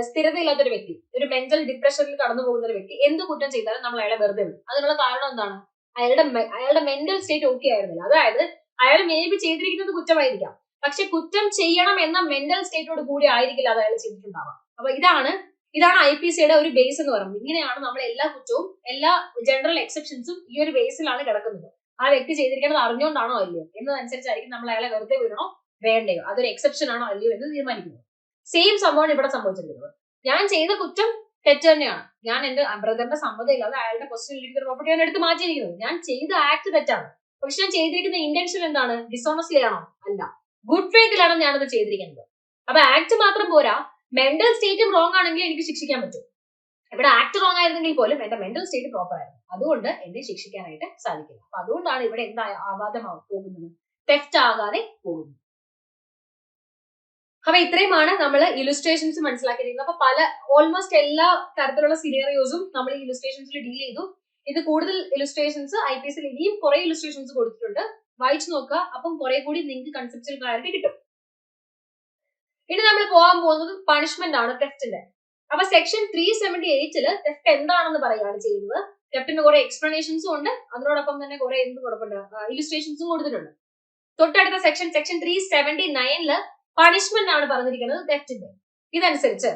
സ്ഥിരതയില്ലാത്തൊരു വ്യക്തി, ഒരു മെന്റൽ ഡിപ്രഷനിൽ കടന്നു പോകുന്ന ഒരു വ്യക്തി എന്ത് കുറ്റം ചെയ്താലും നമ്മൾ അയാളെ വെറുതെ വിടും. അതിനുള്ള കാരണം എന്താണ്? അയാളുടെ മെന്റൽ സ്റ്റേറ്റ് ഓക്കെ ആയിരുന്നില്ല. അതായത് അയാൾ മേ ബി ചെയ്തിരിക്കുന്നത് കുറ്റമായിരിക്കാം, പക്ഷെ കുറ്റം ചെയ്യണം എന്ന മെന്റൽ സ്റ്റേറ്റോട് കൂടി ആയിരിക്കില്ല അത് അയാൾ ചെയ്തിട്ടുണ്ടാവാം. അപ്പൊ ഇതാണ് IPCയുടെ ഒരു ബേസ് എന്ന് പറയുന്നത്. ഇങ്ങനെയാണ് നമ്മൾ എല്ലാ കുറ്റവും, എല്ലാ ജനറൽ എക്സെപ്ഷൻസും ഈ ഒരു ബേസിലാണ് കിടക്കുന്നത്. ആ വ്യക്തി ചെയ്തിരിക്കുന്നത് അറിഞ്ഞുകൊണ്ടാണോ അല്ലയോ എന്നതനുസരിച്ചായിരിക്കും നമ്മൾ അയാളെ വെറുതെ വിടണോ വേണ്ടയോ, അതൊരു എക്സെപ്ഷൻ ആണോ അല്ലയോ എന്ന് തീരുമാനിക്കുന്നത്. സെയിം സംഭവമാണ് ഇവിടെ സംഭവിച്ചിരിക്കുന്നത്. ഞാൻ ചെയ്ത കുറ്റം തെറ്റ് തന്നെയാണ്. ഞാൻ എന്റെ ബ്രദറിന്റെ സമ്മതം ഇല്ലാതെ അയാളുടെ പൊസിഷനിലിരിക്കുന്ന പ്രോപ്പർട്ടി ഞാൻ എടുത്ത് മാറ്റിയിരിക്കുന്നത്. ഞാൻ ചെയ്ത ആക്ട് തെറ്റാണ്, പക്ഷെ ഞാൻ ചെയ്തിരിക്കുന്ന ഇന്റൻഷൻ എന്താണ്? ഡിസോണസ്റ്റ്ലി ആണോ? അല്ല, ഗുഡ് ഫെയ്ത്തിലാണ് ഞാനത് ചെയ്തിരിക്കുന്നത്. അപ്പൊ ആക്ട് മാത്രം പോരാ, മെന്റൽ സ്റ്റേറ്റും റോങ് ആണെങ്കിൽ എനിക്ക് ശിക്ഷിക്കാൻ പറ്റും. ഇവിടെ ആക്ട് റോങ് ആയിരുന്നെങ്കിൽ പോലും എന്റെ മെന്റൽ സ്റ്റേറ്റ് പ്രോപ്പർ ആയിരുന്നു, അതുകൊണ്ട് എന്നെ ശിക്ഷിക്കാനായിട്ട് സാധിക്കില്ല. അപ്പൊ അതുകൊണ്ടാണ് ഇവിടെ എന്താ ആഘാതം പോകുന്നത്, തെഫ്റ്റ് ആകാതെ പോകുന്നത്. അപ്പൊ ഇത്രയുമാണ് നമ്മൾ ഇലുസ്ട്രേഷൻസ് മനസ്സിലാക്കിയിരിക്കുന്നത്. അപ്പൊ ഓൾമോസ്റ്റ് എല്ലാ തരത്തിലുള്ള സിനേറിയോസും നമ്മൾ ഈ ഇലുസ്ട്രേഷൻസിൽ ഡീൽ ചെയ്തു. ഇത് കൂടുതൽ ഇലുസ്ട്രേഷൻസ് IPCയിൽ ഇനിയും കുറെ ഇലുസ്ട്രേഷൻസ് കൊടുത്തിട്ടുണ്ട്, വായിച്ചു നോക്കുക. അപ്പം കുറെ കൂടി നിങ്ങൾക്ക് കൺസെപ്ച്വൽ ക്ലാരിറ്റി കിട്ടും. ഇനി നമ്മൾ പോകാൻ പോകുന്നത് പണിഷ്മെന്റ് ആണ് തെഫ്റ്റിന്റെ. അപ്പൊ സെക്ഷൻ 378 തെഫ്റ്റ് എന്താണെന്ന് പറയുകയാണ് ചെയ്യുന്നത്. തെഫ്റ്റിന് കുറെ എക്സ്പ്ലനേഷൻസും ഉണ്ട്, അതിനോടൊപ്പം തന്നെ കുറെ എന്ത് കൊടുക്കുന്നുണ്ട്, ഇലുസ്ട്രേഷൻസും കൊടുത്തിട്ടുണ്ട്. തൊട്ടടുത്ത സെക്ഷൻ 379 പണിഷ്മെന്റ് ആണ് പറഞ്ഞിരിക്കുന്നത് തെഫ്റ്റിന്റെ. ഇതനുസരിച്ച്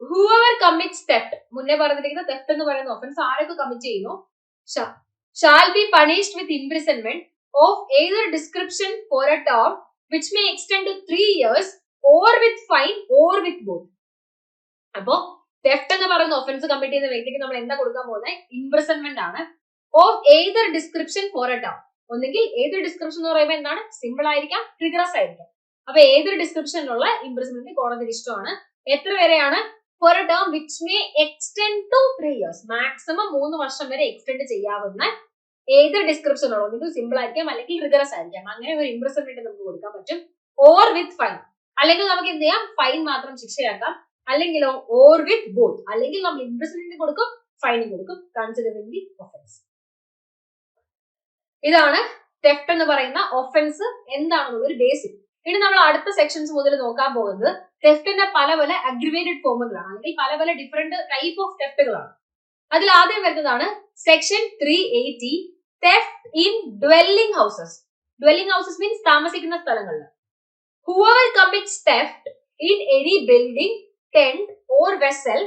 whoever commits theft, മുന്നേ പറഞ്ഞിരിക്കുന്ന തെഫ്റ്റ് എന്ന് പറയുന്ന ഒഫൻസ് ആരൊക്കെ കമ്മിറ്റ് ചെയ്യുന്നു, shall be punished with imprisonment of either description for a term which may extend to 3 years or with fine or with both. അപ്പോ തെഫ്റ്റ് എന്ന് പറയുന്ന ഒഫൻസ് കമ്മിറ്റ് ചെയ്യുന്ന വ്യക്തിക്ക് നമ്മൾ എന്താ കൊടുക്കാൻ പോകുന്നത്? ഇംപ്രിസൺമെന്റ് ആണ്. Of either description for a term. ഒന്നെങ്കിൽ ഏതൊരു ഡിസ്ക്രിപ്ഷൻ എന്ന് പറയുമ്പോൾ എന്താണ്, സിമ്പിൾ ആയിരിക്കാം, ട്രിഗറസ് ആയിരിക്കാം. അപ്പൊ ഏതൊരു ഡിസ്ക്രിപ്ഷനിലുള്ള ഇംപ്രിസൺമെന്റ് കോടതിക്ക് ഇഷ്ടമാണ്. എത്ര വരെയാണ്? For a term which may extend to 3 years, maximum 3 വർഷം വരെ എക്സ്റ്റെൻഡ് ചെയ്യാവുന്ന ഏതൊരു ഡിസ്ക്രിപ്ഷനുള്ള, ഒന്നെങ്കിൽ സിമ്പിൾ ആയിരിക്കാം അല്ലെങ്കിൽ റിഗറസ് ആയിരിക്കാം, അങ്ങനെ ഒരു ഇംപ്രിസൺമെന്റ് നമുക്ക് കൊടുക്കാൻ പറ്റും. ഓർ വിത്ത് ഫൈൻ, അല്ലെങ്കിൽ നമുക്ക് എന്ത് ചെയ്യാം, ഫൈൻ മാത്രം ശിക്ഷയാക്കാം. അല്ലെങ്കിലോ ഓർ വിത്ത് ബോത്ത്, അല്ലെങ്കിൽ നമ്മൾ ഇംപ്രിസൺമെന്റ് കൊടുക്കും, ഫൈനും കൊടുക്കും, കൺസിഡറിംഗ് ദി ഒഫൻസ്. ഇതാണ് തെഫ്റ്റ് എന്ന് പറയുന്ന ഒഫൻസ് എന്താണെന്നുള്ള ഒരു ബേസിക്. ഇനി നമ്മൾ അടുത്ത സെക്ഷൻസ് മുതൽ നോക്കാൻ പോകുന്നത് തെഫ്റ്റിന്റെ പല അഗ്രിവേറ്റഡ് ഫോമുകളാണ്, അല്ലെങ്കിൽ പല ഡിഫറെന്റ് ടൈപ്പ് ഓഫ് തെഫ്റ്റുകളാണ്. അതിൽ ആദ്യം വരുന്നതാണ് section 380 theft in dwelling houses. Dwelling houses means താമസിക്കുന്ന സ്ഥലങ്ങളിൽ. whoever commits theft in any building, tent or vessel,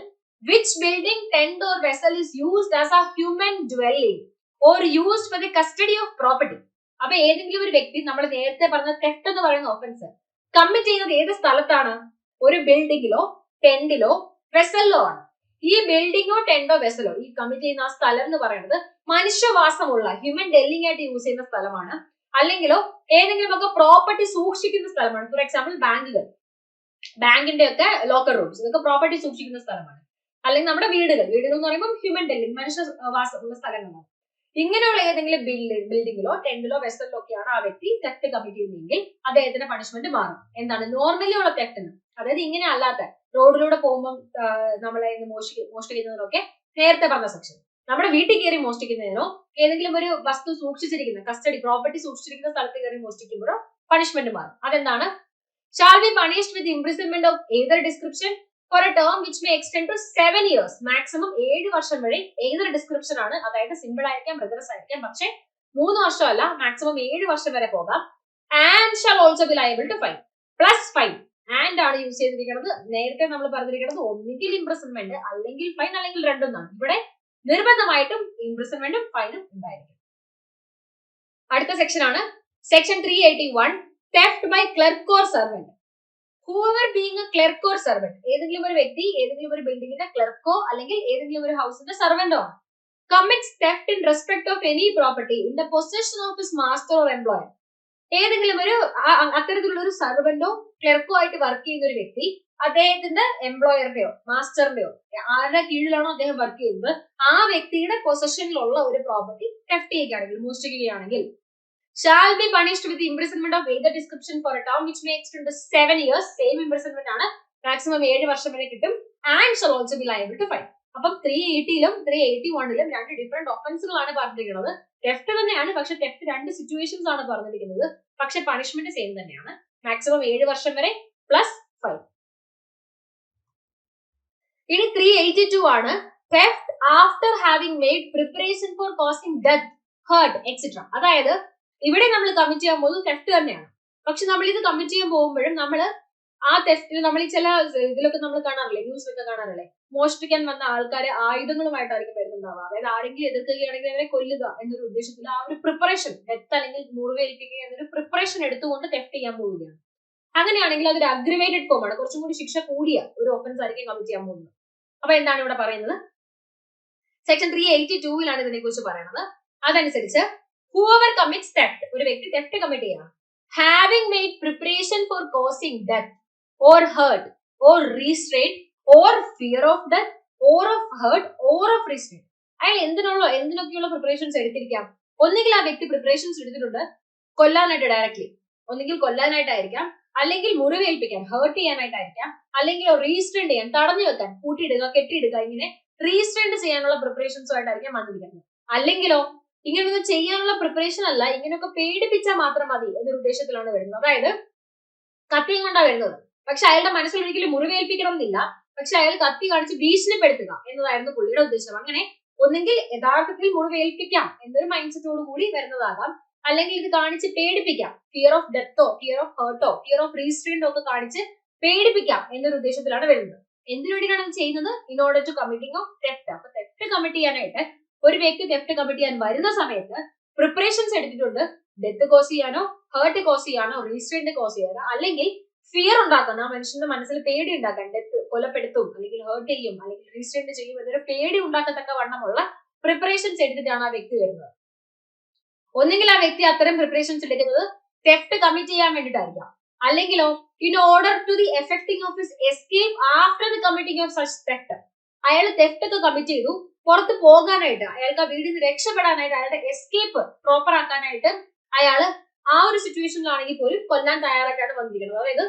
which building, tent or vessel is used as a human dwelling or used for the custody of property. അപ്പൊ ഏതെങ്കിലും ഒരു വ്യക്തി, നമ്മൾ നേരത്തെ പറഞ്ഞ theft എന്ന് പറയുന്ന ഒഫൻസ് കമ്മിറ്റ് ചെയ്യുന്നത് ഏത് സ്ഥലത്താണ്? ഒരു ബിൽഡിങ്ങിലോ ടെന്റിലോ വെസലിലോ ആണ്. ഈ ബിൽഡിങ്ങോ ടെന്റോ വെസലോ, ഈ കമ്മിറ്റ് ചെയ്യുന്ന ആ സ്ഥലം എന്ന് പറയുന്നത് മനുഷ്യവാസമുള്ള ഹ്യൂമൻ ഡെല്ലിംഗ് ആയിട്ട് യൂസ് ചെയ്യുന്ന സ്ഥലമാണ്, അല്ലെങ്കിലോ ഏതെങ്കിലും ഒക്കെ പ്രോപ്പർട്ടി സൂക്ഷിക്കുന്ന സ്ഥലമാണ്. ഫോർ എക്സാമ്പിൾ ബാങ്കുകൾ, ബാങ്കിന്റെ ഒക്കെ ലോക്കർ റൂംസ്, ഇതൊക്കെ പ്രോപ്പർട്ടി സൂക്ഷിക്കുന്ന സ്ഥലമാണ്. അല്ലെങ്കിൽ നമ്മുടെ വീടുകൾ എന്ന് പറയുമ്പോൾ ഹ്യൂമൻ ഡെല്ലിംഗ്, മനുഷ്യവാസമുള്ള സ്ഥലങ്ങളാണ്. ഇങ്ങനെയുള്ള ഏതെങ്കിലും ബിൽഡിങ്ങിലോ ടെന്റിലോ വെസലിലോ ഒക്കെയാണ് ആ വ്യക്തി തെഫ്റ്റ് കമ്മിറ്റ് ചെയ്യുന്നതെങ്കിൽ അദ്ദേഹത്തിന്റെ പണിഷ്മെന്റ് മാറും. എന്താണ്? നോർമലി ഉള്ള തെഫ്റ്റിന്, അതായത് ഇങ്ങനെ അല്ലാത്ത റോഡിലൂടെ പോകുമ്പോൾ നമ്മളെ മോഷ്ടിക്കുന്നതിനൊക്കെ നേരത്തെ പറഞ്ഞ സെക്ഷൻ. നമ്മുടെ വീട്ടിൽ കയറി മോഷ്ടിക്കുന്നതിനോ ഏതെങ്കിലും ഒരു വസ്തു സൂക്ഷിച്ചിരിക്കുന്ന കസ്റ്റഡി പ്രോപ്പർട്ടി സൂക്ഷിച്ചിരിക്കുന്ന സ്ഥലത്ത് കയറി മോഷ്ടിക്കുമ്പോഴോ പണിഷ്മെന്റ് മാറും. അതെന്താണ്? shall be punished with imprisonment of either description for a term which may extend to 7 years, maximum 7 വർഷം വരെ ഏതൊരു ഡിസ്ക്രിപ്ഷൻ ആണ്, അതായത് സിമ്പിൾ ആയിരിക്കാം, റിഗറസ് ആയിരിക്കാം, പക്ഷെ 3 വർഷമല്ല, മാക്സിമം 7 വർഷം വരെ പോകാം. and shall also be liable to fine, plus fine. And ആണ് യൂസ് ചെയ്തിരിക്കുന്നത്. നേരത്തെ നമ്മൾ പറഞ്ഞിരിക്കുന്നത് ഒന്നുകിൽ ഇംപ്രിസൺമെന്റ് അല്ലെങ്കിൽ ഫൈൻ, അല്ലെങ്കിൽ രണ്ടും. ഇവിടെ നിർബന്ധമായിട്ടും ഇംപ്രിസൺമെന്റും ഫൈനും ഉണ്ടായിരിക്കും. അടുത്ത സെക്ഷൻ ആണ് section 381 theft by clerk or servant. Whoever being a clerk or servant, ഏതെങ്കിലും ഒരു വ്യക്തി ഏതെങ്കിലും ഒരു ബിൽഡിങ്ങിന്റെ ക്ലർക്കോ അല്ലെങ്കിൽ ഏതെങ്കിലും ഒരു ഹൗസിന്റെ സർവന്റോ ആണ്, commits theft in respect of any property in the possession of his master or employer. ഏതെങ്കിലും ഒരു അത്തരത്തിലുള്ള ഒരു സർവന്റോ ക്ലർക്കോ ആയിട്ട് വർക്ക് ചെയ്യുന്ന ഒരു വ്യക്തി അദ്ദേഹത്തിന്റെ എംപ്ലോയറുടെയോ മാസ്റ്ററിന്റെയോ ആരുടെ കീഴിലാണോ അദ്ദേഹം വർക്ക് ചെയ്യുന്നത് ആ വ്യക്തിയുടെ പൊസഷനിലുള്ള ഒരു പ്രോപ്പർട്ടി തെഫ്റ്റ് ചെയ്യുകയാണെങ്കിൽ മോഷ്ടിക്കുകയാണെങ്കിൽ shall be punished with imprisonment of either description for a term which may extend to 7 years. Same imprisonment ആണ്, മാക്സിമം 7 വർഷം വരെ കിട്ടും. And shall also be liable to fine. അപ്പം 380ലും 381ലും രണ്ട് ഡിഫറെന്റ് ഒഫൻസുകളാണ് പറഞ്ഞിരിക്കുന്നത്. തെഫ്റ്റ് തന്നെയാണ്, പക്ഷെ തെഫ്റ്റ് രണ്ട് സിറ്റുവേഷൻസ് ആണ് പറഞ്ഞിരിക്കുന്നത്. പക്ഷെ പണിഷ്മെന്റ് സെയിം തന്നെയാണ്, മാക്സിമം 7 വർഷം വരെ പ്ലസ് ഫൈൻ. ഇനി 382 ആണ് theft after having made preparation for causing death, hurt, etc. അതായത് ഇവിടെ നമ്മൾ കമ്മിറ്റ് ചെയ്യാൻ പോകുന്നത് തെഫ്റ്റ് തന്നെയാണ്. പക്ഷെ നമ്മൾ ഇത് കമ്മിറ്റ് ചെയ്യാൻ പോകുമ്പോഴും നമ്മൾ ആ തെഫ്റ്റിൽ നമ്മൾ ഈ ചില ഇതിലൊക്കെ നമ്മൾ കാണാറില്ലേ, ന്യൂസിലൊക്കെ കാണാറില്ലേ, മോഷ്ടിക്കാൻ വന്ന ആൾക്കാരെ ആയുധങ്ങളുമായിട്ടായിരിക്കും വരുന്നുണ്ടാവുക. അതായത് ആരെങ്കിലും എതിർക്കുകയാണെങ്കിൽ അവരെ കൊല്ലുക എന്നൊരു ഉദ്ദേശത്തിൽ ആ ഒരു പ്രിപ്പറേഷൻ, ഡെത്ത് അല്ലെങ്കിൽ മുറിവേൽപ്പിക്കുക എന്നൊരു പ്രിപ്പറേഷൻ എടുത്തുകൊണ്ട് തെഫ്റ്റ് ചെയ്യാൻ പോവുകയാണ്. അങ്ങനെയാണെങ്കിൽ അതൊരു അഗ്രിവേറ്റഡ് ഫോം ആണ്, കുറച്ചും കൂടി ശിക്ഷ കൂടിയ ഒരു ഒഫൻസ് ആയിരിക്കും കമ്മിറ്റ് ചെയ്യാൻ പോകുന്നത്. അപ്പൊ എന്താണ് ഇവിടെ പറയുന്നത്? സെക്ഷൻ 382ലാണ് ഇതിനെ കുറിച്ച് പറയുന്നത്. അതനുസരിച്ച് whoever commits theft, ഒരു വ്യക്തി തെഫ്റ്റ് കമ്മിറ്റ് ചെയ്യണം, having made preparation for causing death or hurt or restraint or fear of death or of hurt or of restraint. അയാൾ എന്തിനൊക്കെയുള്ള പ്രിപ്പറേഷൻസ് എടുത്തിരിക്കാം? ഒന്നുകിൽ ആ വ്യക്തി പ്രിപ്പറേഷൻസ് എടുത്തിട്ടുണ്ട് കൊല്ലാനായിട്ട് ഡയറക്ട്ലി, ഒന്നുകിൽ കൊല്ലാനായിട്ടായിരിക്കാം, അല്ലെങ്കിൽ മുറിവേൽപ്പിക്കാൻ ഹേർട്ട് ചെയ്യാനായിട്ടായിരിക്കാം, അല്ലെങ്കിൽ റീസ്ട്രെയിൻ ചെയ്യാൻ തടഞ്ഞു വെക്കാൻ, കൂട്ടിയിടുക, കെട്ടിയിടുക, ഇങ്ങനെ റീസ്ട്രെയിൻ ചെയ്യാനുള്ള പ്രിപ്പറേഷൻസുമായിട്ടായിരിക്കാം വന്നിരിക്കുന്നത്. അല്ലെങ്കിലോ ഇങ്ങനൊന്നും ചെയ്യാനുള്ള പ്രിപ്പറേഷൻ അല്ല, ഇങ്ങനെയൊക്കെ പേടിപ്പിച്ചാൽ മാത്രം മതി എന്നൊരു ഉദ്ദേശത്തിലാണ് വരുന്നത്. അതായത് കത്തിയും കൊണ്ടാണ് വരുന്നത്, പക്ഷെ അയാളുടെ മനസ്സിൽ ഒരിക്കലും മുറിവേൽപ്പിക്കണം എന്നില്ല, പക്ഷെ അയാൾ കത്തി കാണിച്ച് ഭീഷണിപ്പെടുത്തുക എന്നതായിരുന്നു പുള്ളിയുടെ ഉദ്ദേശം. അങ്ങനെ ഒന്നെങ്കിൽ യഥാർത്ഥത്തിൽ മുറിവേൽപ്പിക്കാം എന്നൊരു മൈൻഡ് സെറ്റോട് കൂടി വരുന്നതാകാം, അല്ലെങ്കിൽ ഇത് കാണിച്ച് പേടിപ്പിക്കാം, ഫിയർ ഓഫ് ഡെത്തോ ഫിയർ ഓഫ് ഹേർട്ടോ ഫിയർ ഓഫ് റീസ്ട്രെയിൻറ്റോ ഒക്കെ കാണിച്ച് പേടിപ്പിക്കാം എന്നൊരു ഉദ്ദേശത്തിലാണ് വരുന്നത്. എന്തിനു വേണ്ടിയാണ് അത് ചെയ്യുന്നത്? In order to committing of theft. അപ്പൊ തെഫ്റ്റ് കമ്മിറ്റ് ചെയ്യാനായിട്ട് ഒരു വ്യക്തി തെഫ്റ്റ് കമ്മിറ്റ് ചെയ്യാൻ വരുന്ന സമയത്ത് പ്രിപ്പറേഷൻസ് എടുത്തിട്ടുണ്ട്, ഡെത്ത് കോസ് ചെയ്യാനോ ഹേർട്ട് കോസ് ചെയ്യാനോ റീസ്ട്രെയിന്റ് കോസ് ചെയ്യാനോ, അല്ലെങ്കിൽ ഫിയർ ഉണ്ടാക്കാൻ, ആ മനുഷ്യന്റെ മനസ്സിൽ പേടി ഉണ്ടാക്കാൻ, ഡെത്ത് കൊലപ്പെടുത്തും അല്ലെങ്കിൽ ഹേർട്ട് ചെയ്യും അല്ലെങ്കിൽ റീസ്ട്രെയിന്റ് ചെയ്യും എന്നൊരു പേടി ഉണ്ടാക്കത്തക്ക വണ്ണമുള്ള പ്രിപ്പറേഷൻസ് എടുത്തിട്ടാണ് ആ വ്യക്തി വരുന്നത്. ഒന്നെങ്കിൽ ആ വ്യക്തി അത്തരം പ്രിപ്പറേഷൻസ് എടുക്കുന്നത് തെഫ്റ്റ് കമ്മിറ്റ് ചെയ്യാൻ വേണ്ടിയിട്ടായിരിക്കാം, അല്ലെങ്കിലോ in order to the effecting of his escape after the committing of such theft. അയാൾ തെഫ്റ്റ് ഒക്കെ കമ്മിറ്റ് ചെയ്തു, പുറത്ത് പോകാനായിട്ട്, അയാൾക്ക് ആ വീടിൽ നിന്ന് രക്ഷപ്പെടാനായിട്ട്, അയാളുടെ എസ്കേപ്പ് പ്രോപ്പർ ആക്കാനായിട്ട് അയാൾ ആ ഒരു സിറ്റുവേഷനിലാണെങ്കിൽ പോലും കൊല്ലാൻ തയ്യാറായിട്ടാണ് വന്നിരിക്കുന്നത്. അതായത്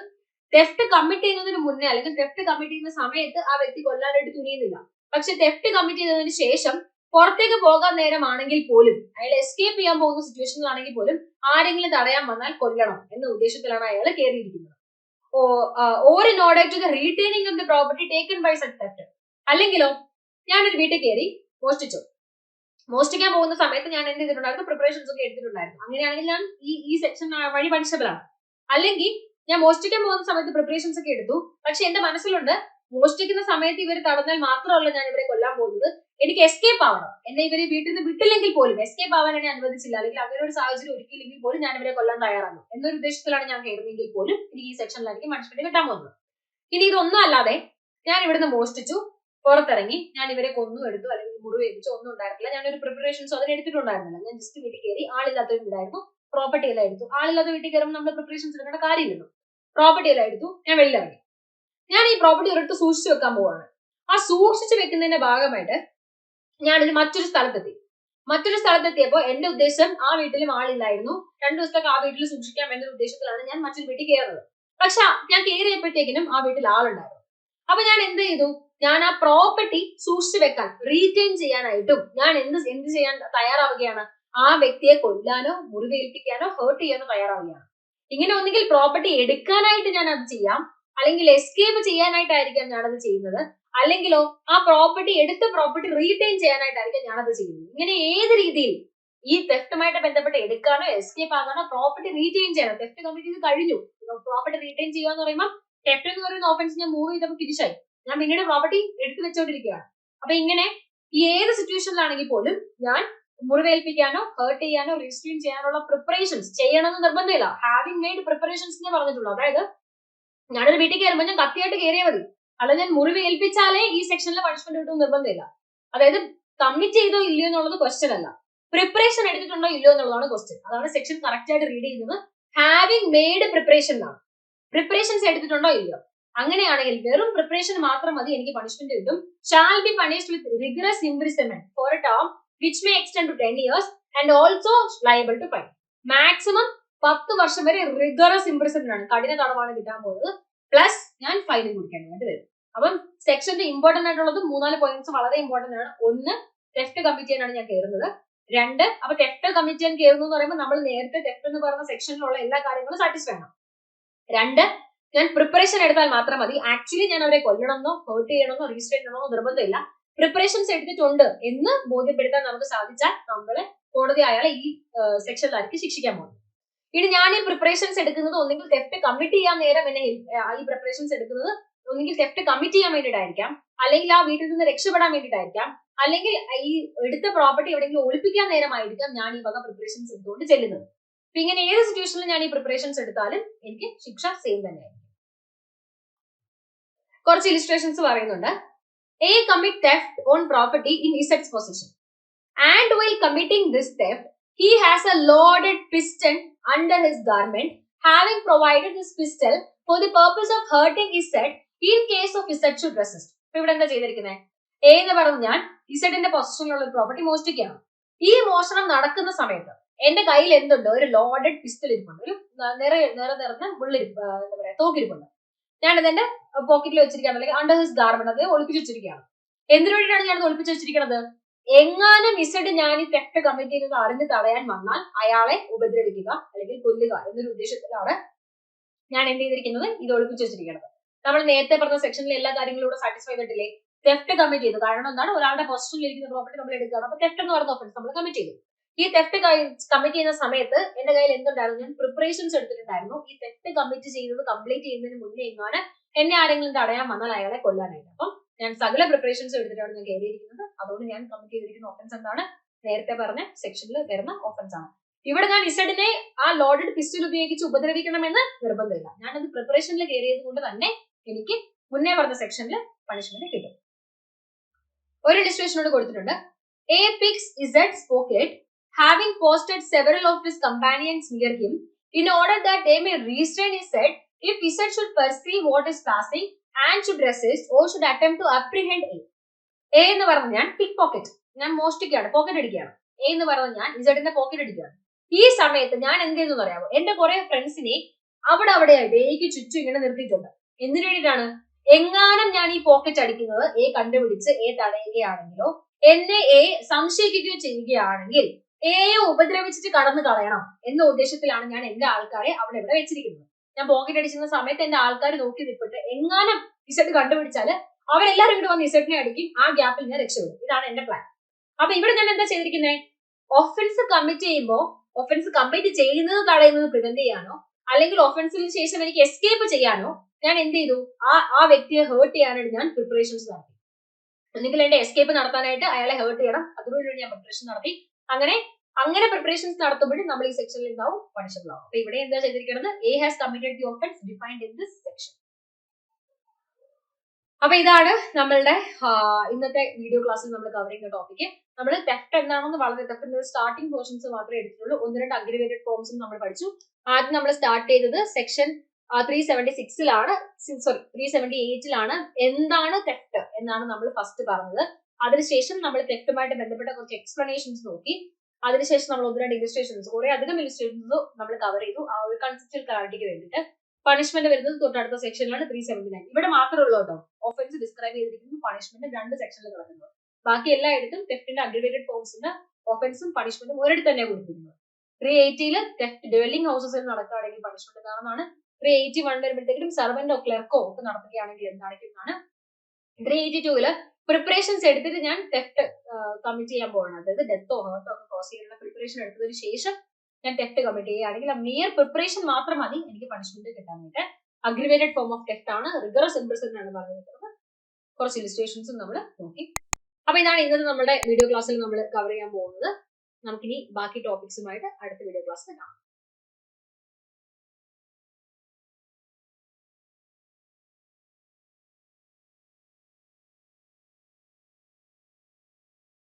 തെഫ്റ്റ് കമ്മിറ്റ് ചെയ്യുന്നതിന് മുന്നേ അല്ലെങ്കിൽ തെഫ്റ്റ് കമ്മിറ്റ് ചെയ്യുന്ന സമയത്ത് ആ വ്യക്തി കൊല്ലാനായിട്ട് തുനിയുന്നില്ല, പക്ഷെ തെഫ്റ്റ് കമ്മിറ്റ് ചെയ്തതിന് ശേഷം പുറത്തേക്ക് പോകാൻ നേരമാണെങ്കിൽ പോലും, അയാൾ എസ്കേപ്പ് ചെയ്യാൻ പോകുന്ന സിറ്റുവേഷനിലാണെങ്കിൽ പോലും ആരെങ്കിലും തടയാൻ വന്നാൽ കൊല്ലണം എന്ന ഉദ്ദേശത്തിലാണ് അയാൾ കയറിയിരിക്കുന്നത്. Or in order to the retaining of the property taken by such theft. അല്ലെങ്കിലോ ഞാനൊരു വീട്ടിൽ കയറി മോഷ്ടിക്കാൻ പോകുന്ന സമയത്ത് ഞാൻ എന്ത് ചെയ്തിട്ടുണ്ടായിരുന്നു? പ്രിപ്പറേഷൻസ് ഒക്കെ എടുത്തിട്ടുണ്ടായിരുന്നു. അങ്ങനെയാണെങ്കിൽ ഞാൻ ഈ സെക്ഷൻ വഴി പണിഷബിൾ ആണ്. അല്ലെങ്കിൽ ഞാൻ മോഷ്ടിക്കാൻ പോകുന്ന സമയത്ത് പ്രിപ്പറേഷൻസ് ഒക്കെ എടുത്തു, പക്ഷെ എന്റെ മനസ്സിലുണ്ട് മോഷ്ടിക്കുന്ന സമയത്ത് ഇവർ തടഞ്ഞാൽ മാത്രമല്ല ഞാൻ ഇവരെ കൊല്ലാൻ പോകുന്നത്, എനിക്ക് എസ്കേപ്പ് ആവണം, എന്നെ ഇവരെ വീട്ടിൽ നിന്ന് വിട്ടില്ലെങ്കിൽ പോലും എസ്കേപ്പ് ആവാൻ എന്നെ അനുവദിച്ചില്ല, അല്ലെങ്കിൽ അങ്ങനെ ഒരു സാഹചര്യം ഒരുക്കിയില്ലെങ്കിൽ പോലും ഞാൻ ഇവരെ കൊല്ലാൻ തയ്യാറാണ് എന്നൊരു ഉദ്ദേശത്തിലാണ് ഞാൻ കയറുന്നെങ്കിൽ പോലും എനിക്ക് ഈ സെക്ഷനിലായിരിക്കും പണിഷ്മെന്റ് കിട്ടാൻ പോകുന്നത്. ഇനി ഇതൊന്നും അല്ലാതെ ഞാൻ ഇവിടുന്ന് മോഷ്ടിച്ചു, പുറത്തിറങ്ങി, ഞാൻ ഇവരെ കൊന്നു എടുത്തു അല്ലെങ്കിൽ മുറിവേൽപ്പിച്ചു, ഒന്നും ഉണ്ടായിരുന്നില്ല, ഞാനൊരു പ്രിപ്പറേഷൻസ് അതിന് എടുത്തിട്ടുണ്ടായിരുന്നില്ല, ഞാൻ ജസ്റ്റ് വീട്ടിൽ കയറി, ആളില്ലാത്ത വീടായിരുന്നു, പ്രോപ്പർട്ടി എല്ലാം എടുത്തു. ആളില്ലാത്ത വീട്ടിൽ കയറുമ്പോൾ നമ്മൾ പ്രിപ്പറേഷൻസ് എടുക്കേണ്ട കാര്യമില്ലല്ലോ, പ്രോപ്പർട്ടി എല്ലാം എടുത്തു, ഞാൻ വെളിയിലിറങ്ങി. ഞാൻ ഈ പ്രോപ്പർട്ടി ഒരിടത്ത് സൂക്ഷിച്ചു വെക്കാൻ പോവാണ്. ആ സൂക്ഷിച്ചു വെക്കുന്നതിന്റെ ഭാഗമായിട്ട് ഞാനൊരു മറ്റൊരു സ്ഥലത്തെത്തിയപ്പോൾ എന്റെ ഉദ്ദേശം ആ വീട്ടിലും ആളില്ലായിരുന്നു, 2 ദിവസത്തേക്ക് ആ വീട്ടിൽ സൂക്ഷിക്കാം എന്നൊരു ഉദ്ദേശത്തിലാണ് ഞാൻ മറ്റൊരു വീട്ടിൽ കയറുന്നത്. പക്ഷെ ഞാൻ കയറിയപ്പോഴത്തേക്കിനും ആ വീട്ടിൽ ആളുണ്ടായിരുന്നു. അപ്പൊ ഞാൻ എന്ത് ചെയ്തു? ഞാൻ ആ പ്രോപ്പർട്ടി സൂക്ഷിച്ചു വെക്കാൻ, റീറ്റെയിൻ ചെയ്യാനായിട്ടും ഞാൻ എന്ത് ചെയ്യാൻ തയ്യാറാവുകയാണ്? ആ വ്യക്തിയെ കൊല്ലാനോ മുറിവേൽപ്പിക്കാനോ ഹേർട്ട് ചെയ്യാനോ തയ്യാറാവുകയാണ്. ഇങ്ങനെ ഒന്നുകിൽ പ്രോപ്പർട്ടി എടുക്കാനായിട്ട് ഞാൻ അത് ചെയ്യാം, അല്ലെങ്കിൽ എസ്കേപ്പ് ചെയ്യാനായിട്ടായിരിക്കാം ഞാനത് ചെയ്യുന്നത്, അല്ലെങ്കിലോ ആ പ്രോപ്പർട്ടി എടുത്ത പ്രോപ്പർട്ടി റീറ്റെയിൻ ചെയ്യാനായിട്ടായിരിക്കും ഞാനത് ചെയ്യുന്നത്. ഇങ്ങനെ ഏത് രീതിയിൽ ഈ തെഫ്റ്റുമായിട്ട് ബന്ധപ്പെട്ട് എടുക്കാനോ എസ്കേപ്പ് ആകാനോ പ്രോപ്പർട്ടി റീറ്റെയിൻ ചെയ്യണം. തെഫ്റ്റ് കമ്മിറ്റ് ചെയ്ത് കഴിഞ്ഞു, പ്രോപ്പർട്ടി റീറ്റെയിൻ ചെയ്യുക എന്ന് പറയുമ്പോൾ തെഫ്റ്റ് എന്ന് പറയുന്ന ഓഫൻസ് ഞാൻ മൂവ് ചെയ്തപ്പോൾ തിരിച്ചായി, ഞാൻ പിന്നീട് പ്രോപ്പർട്ടി എടുത്തു വെച്ചോണ്ടിരിക്കുകയാണ്. അപ്പൊ ഇങ്ങനെ ഈ ഏത് സിറ്റുവേഷനിലാണെങ്കിൽ പോലും ഞാൻ മുറിവേൽപ്പിക്കാനോ ഹേർട്ട് ചെയ്യാനോ റീസ്ട്രീൻ ചെയ്യാനുള്ള പ്രിപ്പറേഷൻസ് ചെയ്യണമെന്ന് നിർബന്ധമില്ല. ഹാവിംഗ് മെയ്ഡ് പ്രിപ്പറേഷൻസ് എന്ന് പറഞ്ഞിട്ടുള്ളൂ. അതായത് ഞാനൊരു വീട്ടിൽ കയറുമ്പോൾ ഞാൻ കത്തിയായിട്ട് കയറിയാൽ മതി, അല്ല ഞാൻ മുറിവ് ഏൽപ്പിച്ചാലേ ഈ സെക്ഷനിൽ പണിഷ്മെന്റ് കിട്ടും നിർബന്ധമില്ല. അതായത് കമ്മിറ്റ് ചെയ്തോ ഇല്ലയോ എന്നുള്ളത് ക്വസ്റ്റ്യൻ അല്ല, പ്രിപ്പറേഷൻ എടുത്തിട്ടുണ്ടോ ഇല്ലയോ എന്നുള്ളതാണ് ക്വസ്റ്റ്യൻ. അതാണ് സെക്ഷൻ കറക്റ്റ് ആയിട്ട് റീഡ് ചെയ്യുന്നത്. ഹാവിംഗ് മെയ്ഡ് പ്രിപ്പറേഷൻ എന്നാണ്. പ്രിപ്പറേഷൻസ് എടുത്തിട്ടുണ്ടോ ഇല്ലയോ, അങ്ങനെയാണെങ്കിൽ വെറും പ്രിപ്പറേഷൻ മാത്രം മതി എനിക്ക് പണിഷ്മെന്റ് കിട്ടും. Shall be punished with rigorous imprisonment for a term which may extend to 10 years and also liable to fine. Maximum 10 വർഷം വരെ റിഗറസ് ഇംപ്രിസൺമെന്റ് ആണ്, കഠിന തടവാണ് കിട്ടാൻ പോകുന്നത്. പ്ലസ് ഞാൻ ഫൈനും കൊടുക്കേണ്ടതായിട്ട് വരും. അപ്പം സെക്ഷന്റെ ഇമ്പോർട്ടന്റ് ആയിട്ടുള്ളത് 3-4 പോയിന്റ്സ് വളരെ ഇമ്പോർട്ടന്റ് ആണ്. ഒന്ന്, തെഫ്റ്റ് കമ്മിറ്റ് ചെയ്യാനാണ് ഞാൻ കയറുന്നത്. 2, അപ്പൊ തെഫ്റ്റ് കമ്മിറ്റ് ചെയ്യാൻ കയറുന്നു എന്ന് പറയുമ്പോൾ നമ്മൾ നേരത്തെ തെഫ്റ്റ് എന്ന് പറയുന്ന സെക്ഷനിലുള്ള എല്ലാ കാര്യങ്ങളും സാറ്റിസ്ഫൈ ആണ്. 2, ഞാൻ പ്രിപ്പറേഷൻ എടുത്താൽ മാത്രം മതി. ആക്ച്വലി ഞാൻ അവരെ കൊല്ലണമെന്നോ ഹേർട്ട് ചെയ്യണമെന്നോ രജിസ്റ്റർ ചെയ്യണമെന്നോ നിർബന്ധമില്ല. പ്രിപ്പറേഷൻസ് എടുത്തിട്ടുണ്ട് എന്ന് ബോധ്യപ്പെടുത്താൻ നമുക്ക് സാധിച്ചാൽ നമ്മളെ കോടതി അയാളെ ഈ സെക്ഷനിലായിരിക്കും ശിക്ഷിക്കാൻ പോകുന്നത്. ഇനി ഞാൻ ഈ പ്രിപ്പറേഷൻസ് എടുക്കുന്നത് ഒന്നെങ്കിൽ തെഫ്റ്റ് കമ്മിറ്റ് ചെയ്യാൻ നേരം എന്നെ ഈ പ്രിപ്പറേഷൻസ് എടുക്കുന്നത് ഒന്നെങ്കിൽ തെഫ്റ്റ് കമ്മിറ്റ് ചെയ്യാൻ വേണ്ടിയിട്ടായിരിക്കാം, അല്ലെങ്കിൽ ആ വീട്ടിൽ നിന്ന് രക്ഷപ്പെടാൻ വേണ്ടിയിട്ടായിരിക്കാം, അല്ലെങ്കിൽ ഈ എടുത്ത പ്രോപ്പർട്ടി എവിടെയെങ്കിലും ഒളിപ്പിക്കാൻ നേരമായിരിക്കാം ഞാൻ ഈ വക പ്രിപ്പറേഷൻസ് എടുത്തുകൊണ്ട് ചെല്ലുന്നത്. അപ്പൊ ഇങ്ങനെ ഏത് സിറ്റുവേഷനിൽ ഞാൻ ഈ പ്രിപ്പറേഷൻസ് എടുത്താലും എനിക്ക് ശിക്ഷ സെയിം തന്നെയായിരിക്കും. കുറച്ച് ഇലിസ്ട്രേഷൻസ് പറയുന്നുണ്ട്. A commit theft on property in Z's possession, and while committing this theft, he has a loaded pistol under his garment, having provided this pistol for the purpose of hurting Z in case of Z should resist. ഇവിടെ എന്താ ചെയ്തിരിക്കുന്നത്? A എന്ന് പറഞ്ഞു ഞാൻ ഇസഡിന്റെ പൊസിഷനിലുള്ള ഒരു property മോഷ്ടിക്കുകയാണ്. ഈ മോഷണം നടക്കുന്ന സമയത്ത് എന്റെ കയ്യിൽ എന്തുണ്ട്? ഒരു ലോഡഡ് പിസ്റ്റൽ ഇരിപ്പുണ്ട്, ഒരു നിറഞ്ഞ മുള്ളിരിപ്പ്, എന്താ പറയാ, തോക്കിരിപ്പുണ്ട്. ഞാനത് എന്റെ പോക്കറ്റിൽ വെച്ചിരിക്കുകയാണ്, അല്ലെങ്കിൽ അണ്ടർ ഹിസ് ഗാർമെന്റ്, അത് ഒളിപ്പിച്ച് വെച്ചിരിക്കുകയാണ്. എന്തിനു വേണ്ടിയിട്ടാണ് ഞാനത് ഒളിപ്പിച്ച് വെച്ചിരിക്കുന്നത്? എങ്ങാനും ഇസഡ് ഞാൻ ഈ തെഫ്റ്റ് കമ്മിറ്റ് ചെയ്യുന്നത് അറിഞ്ഞ് തടയാൻ വന്നാൽ അയാളെ ഉപദ്രവിക്കുക അല്ലെങ്കിൽ കൊല്ലുക എന്നൊരു ഉദ്ദേശത്തിലാണ് ഞാൻ എന്ത് ചെയ്തിരിക്കുന്നത്, ഇത് ഒളിപ്പിച്ച് വെച്ചിരിക്കുന്നത്. നമ്മൾ നേരത്തെ പറഞ്ഞ സെക്ഷനിൽ എല്ലാ കാര്യങ്ങളും ഇവിടെ സാറ്റിസ്ഫൈ ചെയ്തിട്ടില്ലേ? തെഫ്റ്റ് കമ്മിറ്റ് ചെയ്തു. കാരണം എന്താണ്? ഒരാളുടെ പൊസിഷനിൽ ഇരിക്കുന്ന പ്രോപ്പർട്ടി നമ്മൾ എടുക്കുകയാണ്. അപ്പൊ തെഫ്റ്റ് എന്ന് പറയുന്ന ഒഫൻസ് നമ്മൾ കമ്മിറ്റ് ചെയ്തു. ഈ തെഫ്റ്റ് കമ്മിറ്റ് ചെയ്യുന്ന സമയത്ത് എന്റെ കയ്യിൽ എന്തുണ്ടായിരുന്നു? ഞാൻ പ്രിപ്പറേഷൻസ് എടുത്തിട്ടുണ്ടായിരുന്നു. ഈ തെഫ്റ്റ് കമ്മിറ്റ് ചെയ്യുന്നത് കംപ്ലീറ്റ് ചെയ്യുന്നതിന് മുന്നേ എങ്ങാനും എന്നെ ആരെങ്കിലും തടയാൻ വന്നാൽ അയാളെ കൊല്ലാനായിട്ട്. അപ്പം ഞാൻ സകല പ്രിപ്പറേഷൻസ് എടുത്തിട്ടാണ് ഞാൻ കയറിയിരിക്കുന്നത്. അതുകൊണ്ട് ഞാൻ കമ്മിറ്റ് ചെയ്തിരിക്കുന്ന ഓഫൻസ് എന്താണ്? നേരത്തെ പറഞ്ഞ സെക്ഷനിൽ വരുന്ന ഓഫൻസ് ആണ്. ഇവിടെ ഞാൻ ഇസഡിനെ ആ ലോഡഡ് പിസ്റ്റൽ ഉപയോഗിച്ച് ഉപദ്രവിക്കണമെന്ന് നിർബന്ധമില്ല. ഞാനത് പ്രിപ്പറേഷനിൽ കയറിയത് കൊണ്ട് തന്നെ എനിക്ക് മുന്നേ പറഞ്ഞ സെക്ഷനിൽ പണിഷ്മെന്റ് കിട്ടും. ഒരു ഇലിസ്ട്രേഷനോട് കൊടുത്തിട്ടുണ്ട്. A picks Z's pocket, having posted several of his companions near him in order that they may restrain his Z if Z should perceive what is passing and should resist or should attempt to apprehend A. A എന്ന് പറഞ്ഞ ഞാൻ പിക്ക് pocket, ഞാൻ മോഷ്ടിക്കുകയാണ്, pocket അടിക്കുകയാണ്. A എന്ന് പറഞ്ഞ ഞാൻ ഇസഡിന്റെ pocket അടിക്കുകയാണ്. ഈ സമയത്ത് ഞാൻ എന്ത് ചെയ്തു അറിയാമോ? എന്റെ കുറെ ഫ്രണ്ട്സിനെ അവിടെയായിട്ട് എക്ക് ചുറ്റും ഇങ്ങനെ നിർത്തിയിട്ടുണ്ട്. എന്തിനു വേണ്ടിയിട്ടാണ്? എങ്ങാനും ഞാൻ ഈ പോക്കറ്റ് അടിക്കുന്നത് എ കണ്ടുപിടിച്ച് എ തടയുകയാണെങ്കിലോ എന്നെ എ സംശയിക്കുകയോ ചെയ്യുകയാണെങ്കിൽ എയെ ഉപദ്രവിച്ചിട്ട് കടന്നു കളയണം എന്ന ഉദ്ദേശത്തിലാണ് ഞാൻ എന്റെ ആൾക്കാരെ അവിടെ ഇവിടെ വെച്ചിരിക്കുന്നത്. ഞാൻ പോക്കറ്റ് അടിച്ചിരുന്ന സമയത്ത് എന്റെ ആൾക്കാർ നോക്കി നിൽപ്പിട്ട് എങ്ങാനും ഇസഡ് കണ്ടുപിടിച്ചാല് അവരെല്ലാരും ഇവിടെ വന്ന് ഇസഡിനെ അടിക്കും. ആ ഗ്യാപ്പിൽ ഞാൻ രക്ഷപ്പെടും. ഇതാണ് എന്റെ പ്ലാൻ. അപ്പൊ ഇവിടെ ഞാൻ എന്താ ചെയ്തിരിക്കുന്നത്? ഒഫൻസ് കമ്മിറ്റ് ചെയ്യുമ്പോൾ ഒഫൻസ് കമ്മിറ്റ് ചെയ്യുന്നത് തടയുന്നത് പ്രിവെന്റ് ചെയ്യാനോ അല്ലെങ്കിൽ ഒഫൻസിന് ശേഷം എനിക്ക് എസ്കേപ്പ് ചെയ്യാനോ ഞാൻ എന്ത് ചെയ്തു? ആ വ്യക്തിയെ ഹേർട്ട് ചെയ്യാനായിട്ട് ഞാൻ പ്രിപ്പറേഷൻസ് നടത്തി. ഒന്നുകിൽ എന്റെ എസ്കേപ്പ് നടത്താനായിട്ട് അയാളെ ഹേർട്ട് ചെയ്യണം, അതിനുവേണ്ടി ഞാൻ പ്രിപ്പറേഷൻ നടത്തി. അങ്ങനെ പ്രിപ്പറേഷൻസ് നടത്തുമ്പോഴും നമ്മൾ ഈ സെക്ഷനിൽ ഉണ്ടാവും പണിഷബിൾ ആവും. അപ്പൊ ഇവിടെ എന്താ ചെയ്തിരിക്കുന്നത്? A has committed the offence defined in this section. അപ്പൊ ഇതാണ് നമ്മളുടെ ഇന്നത്തെ വീഡിയോ ക്ലാസ്സിൽ നമ്മൾ കവർ ചെയ്യുന്ന ടോപ്പിക്. നമ്മൾ തെഫ്റ്റ് എന്താണെന്ന് വളരെ തെഫ്റ്റിന്റെ സ്റ്റാർട്ടിംഗ് പോർഷൻസ് മാത്രമേ എടുത്തിട്ടുള്ളൂ. 1-2 അഗ്രിവേറ്റഡ് ഫോംസും നമ്മൾ പഠിച്ചു. ആദ്യം നമ്മൾ സ്റ്റാർട്ട് ചെയ്തത് സെക്ഷൻ 376 378 എന്താണ് തെഫ്റ്റ് എന്നാണ് നമ്മൾ ഫസ്റ്റ് പറഞ്ഞത്. അതിനുശേഷം നമ്മൾ തെഫ്റ്റുമായിട്ട് ബന്ധപ്പെട്ട കുറച്ച് എക്സ്പ്ലനേഷൻസ് നോക്കി. അതിനുശേഷം നമ്മൾ 1-2 ഇലിസ്ട്രേഷൻസ്, കുറെ അധികം ഇലിസ്ട്രേഷൻസ് നമ്മൾ കവർ ചെയ്തു. ആ ഒരു കൺസെപ്റ്റൽ ക്ലാരിറ്റിക്ക് വേണ്ടിയിട്ട്. പണിഷ്മെന്റ് വരുന്നത് തൊട്ടടുത്ത സെക്ഷനിലാണ് 379. ഇവിടെ മാത്രമേ ഉള്ളൂ കേട്ടോ ഒഫൻസ് ഡിസ്ക്രൈബ് ചെയ്തിരിക്കുന്നു. പണിഷ്മെന്റ് 2 സെക്ഷനിൽ കിടക്കുന്നത്. ബാക്കി എല്ലായിടത്തും തെഫ്റ്റിന്റെ അഗ്രിവേറ്റഡ് ഫോംസിന്റെ ഒഫൻസും പണിഷ്മെന്റും ഒരിടത്ത് തന്നെ കൊടുത്തിരുന്നത്. 380 തെഫ്റ്റ് ഡ്വെല്ലിംഗ് ഹൗസസിൽ നടക്കുകയാണെങ്കിൽ പണിഷ്മെന്റ് എന്താണെന്നാണ്. 381 വരുമ്പോഴത്തേക്കും സെർവന്റോ ക്ലർക്കോ ഒക്കെ നടത്തുകയാണെങ്കിൽ എന്താണെന്നാണ്. 382 പ്രിപ്പറേഷൻസ് എടുത്തിട്ട് ഞാൻ തെഫ്റ്റ് കമ്മിറ്റ് ചെയ്യാൻ പോകണം. അതായത് ഡെത്തോ ഹേർട്ടോ ഒക്കെ കോസ് ചെയ്യാനുള്ള പ്രിപ്പറേഷൻ എടുത്തതിന് ശേഷം ഞാൻ തെഫ്റ്റ് കമ്മിറ്റ് ചെയ്യുകയാണെങ്കിൽ ആ മിയർ പ്രിപ്പറേഷൻ മാത്രം മതി എനിക്ക് പണിഷ്മെന്റ് കിട്ടാനായിട്ട്. അഗ്രിവേറ്റഡ് ഫോം ഓഫ് തെഫ്റ്റ് ആണ്, റിഗറസ് ഇംപ്രിസൺമെന്റ് ആണ് പറഞ്ഞിരിക്കുന്നത്. കുറച്ച് ഇലിസ്ട്രേഷൻസും നമ്മൾ നോക്കി. അപ്പൊ ഇതാണ് ഇന്നത്തെ നമ്മുടെ വീഡിയോ ക്ലാസ്സിൽ നമ്മൾ കവർ ചെയ്യാൻ പോകുന്നത്. നമുക്കിനി ബാക്കി ടോപ്പിക്സുമായിട്ട് അടുത്ത വീഡിയോ ക്ലാസ്സിൽ കാണാം.